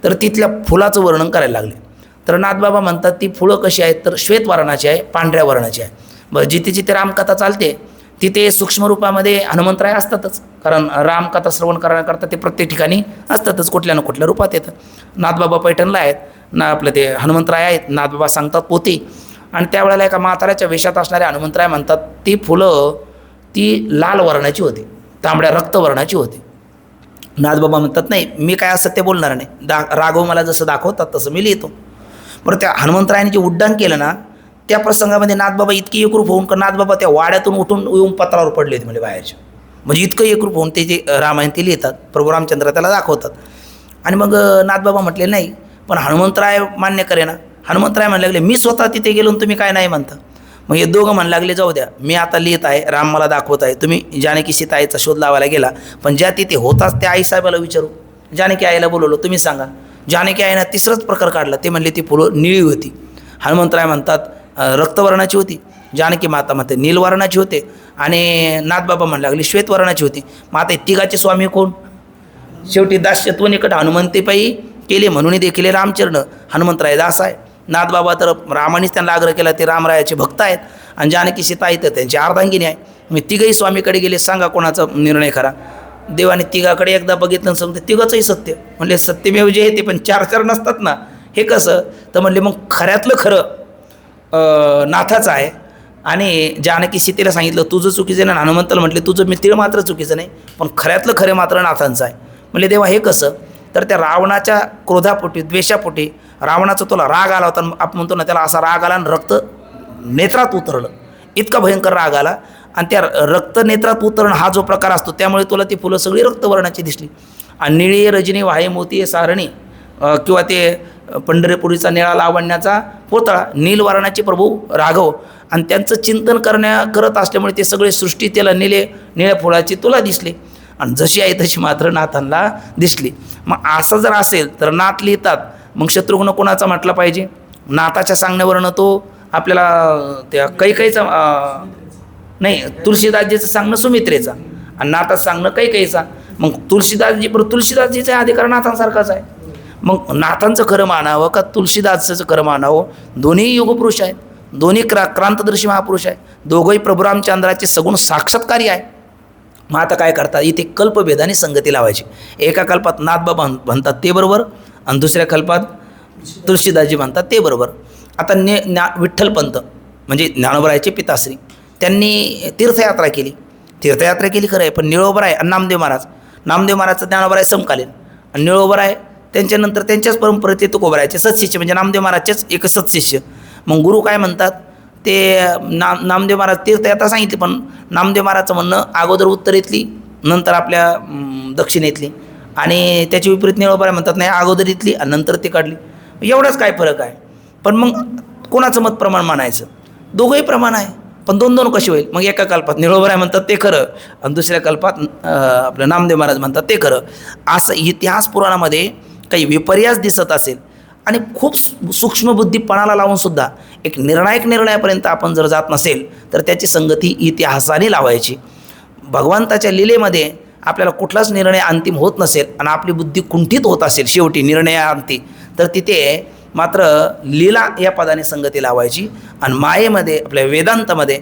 तर तिथल्या फुलाचं वर्णन करायला लागले. तर नाथबाबा म्हणतात ती फुलं कशी आहेत, तर श्वेत वर्णाची आहे, पांढऱ्या वर्णाची आहे. बरं जिथे जिथे रामकथा चालते तिथे सूक्ष्म रूपामध्ये हनुमंतराय असतातच, कारण रामकथा श्रवण करण्याकरता ते प्रत्येक ठिकाणी असतातच, कुठल्या ना कुठल्या रूपात येतं. नाथबाबा पैठणला आहेत ना, आपलं ते हनुमंतराय आहेत, नाथबाबा सांगतात पोती. आणि त्यावेळेला एका म्हाताऱ्याच्या वेशात असणारे हनुमंतराय म्हणतात ती फुलं ती लाल वर्णाची होती, तांबड्या रक्तवर्णाची होती. नाथबाबा म्हणतात नाही मी काय असं ते बोलणार नाही, राघव मला जसं दाखवतात तसं मी लिहितो. बरं त्या हनुमंतरायाने जे उड्डाण केलं ना, त्या प्रसंगामध्ये नाथबाबा इतकी एकरूप होऊन का नाथबाबा त्या वाड्यातून उठून येऊन पत्रावर पडले होते म्हणजे बाहेरचे. म्हणजे इतकं एकरूप होऊन ते जे रामायण ते लिहितात, प्रभू रामचंद्र त्याला दाखवतात. आणि मग नाथबाबा म्हटले नाही पण हनुमंतराय मान्य करे ना. हनुमंतराय म्हणू लागले मी स्वतः तिथे गेलो तुम्ही काय नाही म्हणता. मग हे दोघं म्हणू लागले जाऊ द्या, मी आता लिहित आहे, राम मला दाखवत आहे, तुम्ही जानकी सीताईचा शोध लावायला गेला, पण ज्या तिथे होताच त्या आईसाहेबाला विचारू. जानकी आईला बोलवलं, तुम्ही सांगा. जानकी आईनं तिसराच प्रकार काढला, ते म्हणले ती फुलं निळी होती. हनुमंतराय म्हणतात रक्तवर्णाची होती, जानकी माता म्हणते नीलवर्णाची होते, आणि नाथबाबा म्हणू लागले श्वेतवर्णाची होती. मग आता तिघाचे स्वामी कोण. शेवटी दास्यत्व निकट हनुमंतेपायी केले म्हणून देखील रामचरण हनुमंतराय दास आहे. नाथबाबा तर रामानेच त्यांना आग्रह केला, ते रामरायाचे भक्त आहेत, आणि जानकी सीता तर त्यांची अर्धांगिनी आहे. मी तिघही स्वामीकडे गेले, सांगा कोणाचा निर्णय खरा. देवाने तिघाकडे एकदा बघितलं आणि समजतं तिघंचंही सत्य. म्हणले सत्यमेव जे आहे ते, पण चार नसतात ना, हे कसं. तर म्हणले मग खऱ्यातलं खरं नाथाचं आहे. आणि जानकी सीतेला सांगितलं तुझं चुकीचं नाही, हनुमंताला म्हटले तुझं मी तीळ मात्र चुकीचं नाही, पण खऱ्यातलं खरं मात्र नाथांचं आहे. म्हणले देवा हे कसं. तर त्या रावणाच्या क्रोधापोटी द्वेषापोटी रावणाचा तुला राग आला होता, आपण म्हणतो ना त्याला असा राग आला आणि रक्त नेत्रात उतरलं, इतका भयंकर राग आला. आणि त्या रक्त नेत्रात उतरणं हा जो प्रकार असतो त्यामुळे तुला ती फुलं सगळी रक्तवर्णाची दिसली. आणि निळी रजनी वाहे मोती सारणी किंवा ते पंढरीपुरीचा निळा लावण्याचा पोतळा, नीलवर्णाचे प्रभू राघव, आणि त्यांचं चिंतन करत असल्यामुळे ते सगळे सृष्टी त्याला निळ्या फुलाची तुला दिसले, आणि जशी आहे तशी मात्र नाथांना दिसली. मग असं जर असेल तर नाथ लिहितात, मग शत्रुघ्न कोणाचा म्हटला पाहिजे. नाथाच्या सांगण्यावरनं तो आपल्याला त्या कैकेयीचा नाही, तुळशीदासजीचं सांगणं सुमित्रेचा आणि नाथाचं सांगणं कैकेयीचा. मग तुळशीदासजीचा अधिकार नाथांसारखाच आहे. मग नाथांचं खरं मानावं का तुळशीदासचं खरं मानावं. दोन्ही युगपुरुष आहेत, दोन्ही क्रांतदर्शी महापुरुष आहे, दोघंही प्रभू रामचंद्राचे सगुण साक्षात्कारी आहे. मग आता काय करतात, इथे कल्पभेदाने संगती लावायची. एका कल्पात नाथबाबा म्हणतात ते बरोबर, आणि दुसऱ्या कल्पात तुळशीदासजी म्हणतात ते बरोबर. आता विठ्ठलपंत म्हणजे ज्ञानोबरायाचे पिताश्री, त्यांनी तीर्थयात्रा केली खरं आहे, पण निळोबराय आणि नामदेव महाराजचं ज्ञानोबराय समकालीन, आणि निळोबराय त्यांच्यानंतर त्यांच्याच परंपरेत तुकोबरायचे सत्शिष्य, म्हणजे नामदेव महाराजचेच एक सत्शिष्य. मग गुरु काय म्हणतात ते नामदेव महाराज तीर्थयात्रा सांगितली, पण नामदेव महाराजचं म्हणणं अगोदर उत्तरेतली नंतर आपल्या दक्षिणेतली, आणि त्याची विपरीत निळोबराय म्हणतात नाही अगोदर इथली आणि नंतर ती काढली. एवढाच काय फरक आहे. पण मग कोणाचं मत प्रमाण मानायचं. दोघंही प्रमाण आहे, पण दोन कशी होईल. मग एका कल्पात निळोबराय म्हणतात ते खरं आणि दुसऱ्या कल्पात आपलं नामदेव महाराज म्हणतात ते खरं. असं इतिहास पुराणामध्ये काही विपर्यास दिसत असेल आणि खूप सूक्ष्मबुद्धीपणाला लावूनसुद्धा एक निर्णायपर्यंत आपण जर जात नसेल तर त्याची संगती इतिहासाने लावायची. भगवंताच्या लीलेमध्ये आपल्याला कुठलाच निर्णय अंतिम होत नसेल आणि आपली बुद्धी कुंठित होत असेल शेवटी निर्णयाअंती, तर तिथे मात्र लीला या पदाने संगती लावायची. आणि मायेमध्ये आपल्या वेदांतामध्ये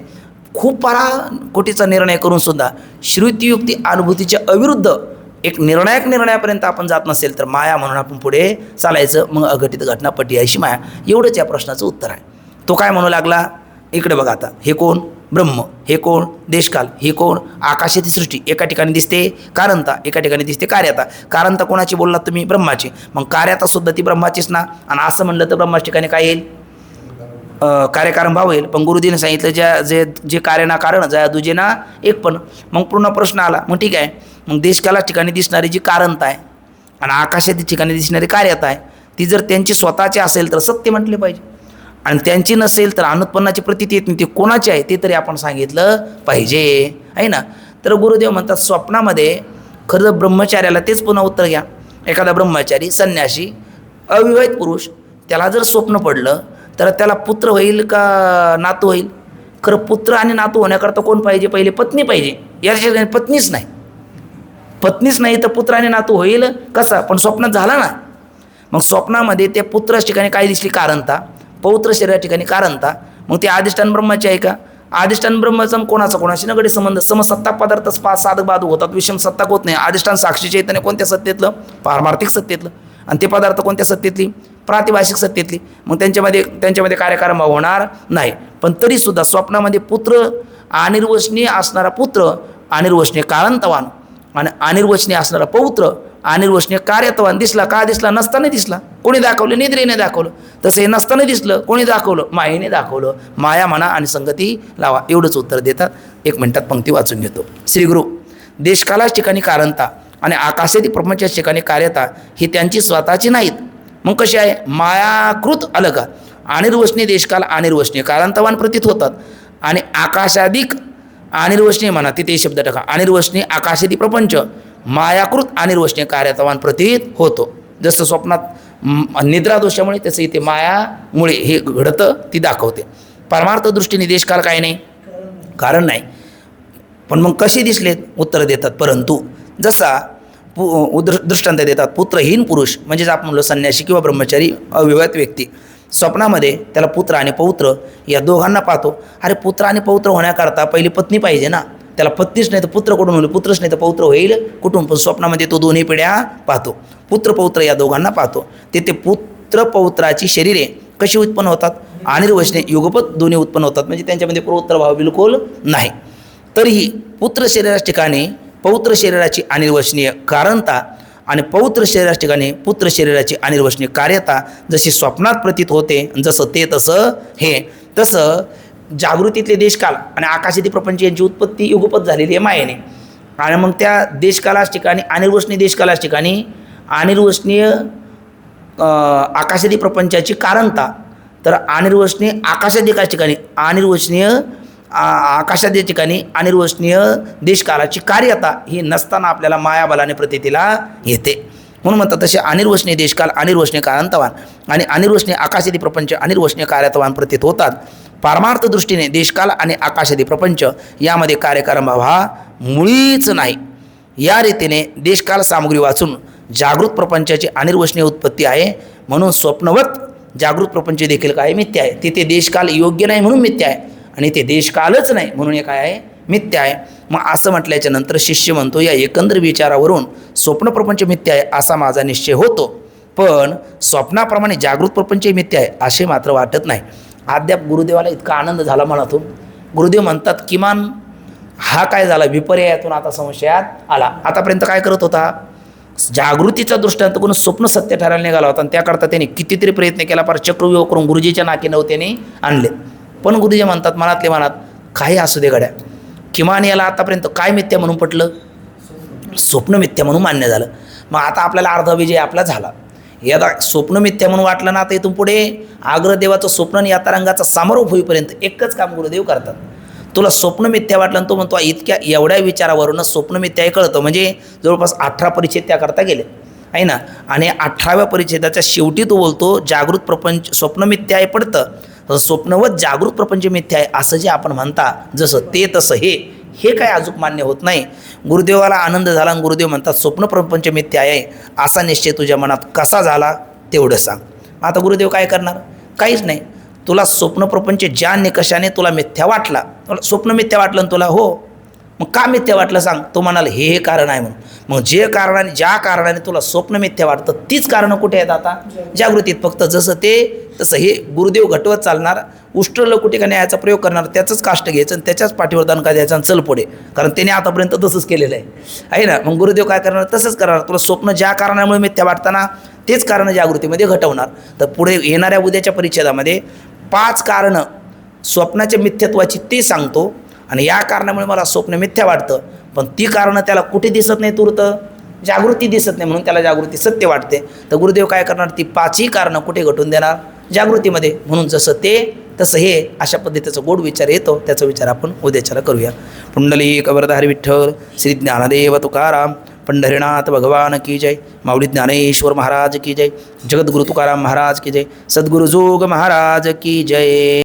खूप पराकोटीचा निर्णय करूनसुद्धा श्रुतियुक्ती अनुभूतीच्या अविरुद्ध एक निर्णायपर्यंत आपण जात नसेल तर माया म्हणून आपण पुढे चालायचं. मग अघटित घटना पटियायशी माया. एवढंच या प्रश्नाचं उत्तर आहे. तो काय म्हणू लागला, इकडे बघा आता हे कोण ब्रह्म हे कोण, देशकाल हे कोण, आकाशाची सृष्टी एका ठिकाणी दिसते कारणता, एका ठिकाणी दिसते कार्यता. कारणता कोणाची बोललात तुम्ही, ब्रह्माची. मग कार्यता सुद्धा ती ब्रह्माचीच ना. आणि असं म्हणलं तर ब्रह्माच्या ठिकाणी काय येईल, कार्यकारण भाव येईल. पण गुरुजीने सांगितलं जे कार्य ना कारण जया दुजे ना एक पण. मग पूर्ण प्रश्न आला. मग ठीक आहे, मग देशकाला ठिकाणी दिसणारी जी कारणता आहे आणि आकाशाच्या ठिकाणी दिसणारी कार्यता आहे ती जर त्यांची स्वतःची असेल तर सत्य म्हटले पाहिजे, आणि त्यांची नसेल तर अनुत्पन्नाची प्रतीती येत नाही. ते कोणाची आहे ते तरी आपण सांगितलं पाहिजे, आहे ना. तर गुरुदेव म्हणतात स्वप्नामध्ये खरं ब्रह्मचार्याला तेच पुन्हा उत्तर घ्या. एखादा ब्रह्मचारी संन्यासी अविवाहित पुरुष त्याला जर स्वप्न पडलं तर त्याला पुत्र होईल का नातू होईल. खरं पुत्र आणि नातू होण्याकरता कोण पाहिजे, पहिले पत्नी पाहिजे. याच्या पत्नीच नाही, पत्नीच नाही तर पुत्र आणि नातू होईल कसा. पण स्वप्नात झाला ना. मग स्वप्नामध्ये त्या पुत्राच्या ठिकाणी काय दिसली, कारणता. पौत्र शरीरा ठिकाणी कारणता. मग ते अधिष्ठान ब्रह्माचे आहे का, अधिष्ठान ब्रह्माचा कोणाचा कोणाशी नगडे संबंध. समसत्ता पदार्थ साधक बाधक होतात, विषम सत्ताक होत नाही. अधिष्ठान साक्षी चैतन्य कोणत्या सत्तेतलं, पारमार्थिक सत्तेतलं. आणि ते पदार्थ कोणत्या सत्तेतली, प्रातिभाषिक सत्तेतली. मग त्यांच्यामध्ये कार्यकारण भाव होणार नाही. पण तरीसुद्धा स्वप्नामध्ये पुत्र अनिर्वचनीय असणारा पुत्र अनिर्वचनीय कारणतवान आणि अनिर्वचनीय असणारा पौत्र अनिर्वचनीय कार्यतवान दिसला. का दिसला, नसताना दिसला. कोणी दाखवलं, निद्रेने दाखवलं. तसं हे नसताना दिसलं, कोणी दाखवलं, मायेने दाखवलं. माया म्हणा आणि संगती लावा, एवढंच उत्तर देतात. 1 मिनिटात पंक्ती वाचून घेतो. श्री गुरु, देशकालाच ठिकाणी कारणता आणि आकाशातील प्रपंचाच्या ठिकाणी कार्यता ही त्यांची स्वतःची नाहीत. मग कशी आहे, मायाकृत अलग. अनिर्वचनीय देशकाल अनिर्वचनीय कारणतवान प्रतीत होतात आणि आकाशाधिक अनिर्वचनीय म्हणा, तिथे शब्द टाका, अनिर्वचनीय आकाशादी प्रपंच मायाकृत अनिर्वचनीय कार्यतवान प्रतीत होतो. जसं स्वप्नात निद्रा दोषामुळे तसं इथे मायामुळे हे घडतं, ती दाखवते. परमार्थ दृष्टीने देशकाल काय नाही, कारण नाही. पण मग कसे दिसलेत, उत्तर देतात. परंतु जसा दृष्टांत देतात, पुत्रहीन पुरुष म्हणजेच आपण म्हणलो संन्यासी किंवा ब्रह्मचारी अविवाहित व्यक्ती स्वप्नामध्ये त्याला पुत्र आणि पौत्र या दोघांना पाहतो. अरे पुत्र आणि पौत्र होण्याकरता पहिली पत्नी पाहिजे ना. त्याला पत्नीच नाही तर पुत्र कुठून होईल, पुत्रच नाही तर पौत्र होईल कुठून. पण स्वप्नामध्ये तो दोन्ही पिढ्या पाहतो, पुत्र पौत्र या दोघांना पाहतो. तेथे पुत्र पौत्राची शरीरे कशी उत्पन्न होतात, अनिर्वचनीय युगपत दोन्ही उत्पन्न होतात. म्हणजे त्यांच्यामध्ये पूर्वोत्तर भाव बिलकुल नाही. तरीही पुत्र शरीराच्या ठिकाणी पौत्र शरीराची अनिर्वचनीय कारणता आणि पौत्र शरीराच्या ठिकाणी पुत्र शरीराची अनिर्वचनीय कार्यता जशी स्वप्नात प्रतीत होते, जसं ते तसं हे. तसं जागृतीतले देशकाल आणि आकाशातील प्रपंच यांची उत्पत्ती युगपत झालेली आहे मायेने. आणि मग त्या देशकालाच ठिकाणी अनिर्वचनीय देशकालाच ठिकाणी अनिर्वचनीय आकाशातील प्रपंचाची कारणता, तर अनिर्वचनीय आकाशादिकाच्या ठिकाणी अनिर्वचनीय आकाशाच्या ठिकाणी अनिर्वचनीय देशकालाची कार्यता ही नसताना आपल्याला मायाबलाने प्रतीतीला येते. म्हणून म्हणतात तसे अनिर्वचनीय देशकाल अनिर्वचनीय कारणतवान आणि अनिर्वचनीय आकाशादी प्रपंच अनिर्वचनीय कार्यतवान प्रतीत होतात. पारमार्थ दृष्टीने देशकाल आणि आकाशादी प्रपंच यामध्ये कार्यकारण भाव हा मुळीच नाही. या रीतीने देशकाल सामग्री वाचून जागृत प्रपंचाची अनिर्वचनीय उत्पत्ती आहे. म्हणून स्वप्नवत जागृत प्रपंच देखील काय मिथ्या आहे. तिथे देशकाल योग्य नाही म्हणून मिथ्या आहे आणि ते देशकालच नाही म्हणून हे काय आहे, मिथ्या आहे. मग असं म्हटल्याच्या नंतर शिष्य म्हणतो या एकंदर विचारावरून स्वप्न प्रपंच मिथ्या आहे असा माझा निश्चय होतो, पण स्वप्नाप्रमाणे जागृत प्रपंच मिथ्या आहे असे मात्र वाटत नाही. अद्याप गुरुदेवाला इतका आनंद झाला मनातून. गुरुदेव म्हणतात किमान हा काय झाला, विपर्यायातून आता संशयात आला. आतापर्यंत काय करत होता, जागृतीचा दृष्टांत करून स्वप्न सत्य ठरायला निघाला होता आणि त्याकरता त्याने कितीतरी प्रयत्न केला, फार चक्रव्यूह करून गुरुजीच्या नाकी नव्हत्याने आणले. पण गुरुजी म्हणतात मनातले मनात काही असू दे गड्या, किमान याला आतापर्यंत काय मिथ्या म्हणून पटलं, स्वप्न मिथ्या म्हणून मान्य झालं. मग आता आपल्याला अर्धा विजय आपला झाला. यादा स्वप्न मिथ्या म्हणून वाटलं ना, आता इथून पुढे आग्रदेवाचं स्वप्न आणि यातारंगाचा समारोप होईपर्यंत एकच काम गुरुदेव करतात. तुला स्वप्न मिथ्या वाटलं आणि तो म्हणतो एवढ्या विचारावरूनच स्वप्न मिथ्या हे कळतं. म्हणजे जवळपास 18 परिच्छेद त्याकरता गेले आहे ना. आणि 18व्या परिच्छेदाच्या शेवटी तो बोलतो जागृत प्रपंच स्वप्न मिथ्या आहे पडतं, स्वप्नवत जागृत प्रपंच मिथ्या आहे असं जे आपण म्हणता, जसं ते तसं हे काय अजून मान्य होत नाही. गुरुदेवाला आनंद झाला आणि गुरुदेव म्हणतात स्वप्न प्रपंच मिथ्या आहे असा निश्चय तुझ्या मनात कसा झाला तेवढं सांग. आता गुरुदेव काय करणार, काहीच नाही. तुला स्वप्न प्रपंच ज्या निकषाने तुला मिथ्या वाटला, स्वप्न मिथ्या वाटलं तुला, हो मग का मिथ्या वाटलं सांग? तो म्हणाल हे कारण आहे म्हणून. मग ज्या कारणाने तुला स्वप्न मिथ्या वाटतं तीच कारणं कुठे आहेत आता? जागृतीत. फक्त जसं ते तसं हे गुरुदेव घटवत चालणार, उष्ट्रलकुटिका न्यायाचा प्रयोग करणार, त्याचंच काष्ट घ्यायचं आणि त्याच्याच पाठीवर दणका द्यायचा आणि चल पुढे. कारण त्याने आतापर्यंत तसंच केलेलं आहे ना. मग गुरुदेव काय करणार? तसंच करणार. तुला स्वप्न ज्या कारणामुळे मिथ्या वाटताना तेच कारण जागृतीमध्ये घटवणार. तर पुढे येणाऱ्या उद्याच्या परिच्छेदामध्ये 5 कारणं स्वप्नाच्या मिथ्यत्वाची ते सांगतो. आणि या कारणामुळे मला स्वप्न मिथ्या वाटतं, पण ती कारणं त्याला कुठे दिसत नाही, तूर्त जागृती दिसत नाही, म्हणून त्याला जागृती सत्य वाटते. तर गुरुदेव काय करणार? ती 5ही कारणं कुठे घटून देणार? जागृतीमध्ये. म्हणून जसं ते तसं हे, अशा पद्धतीचं गोड विचार येतो. त्याचा विचार आपण उद्याच्याला करूया. पुंडलिक वरदारी विठ्ठल, श्री ज्ञानदेव तुकाराम, पंढरीनाथ भगवान की जय, माऊली ज्ञानेश्वर महाराज की जय, जगद्गुरु तुकाराम महाराज की जय, सद्गुरु जोग महाराज की जय.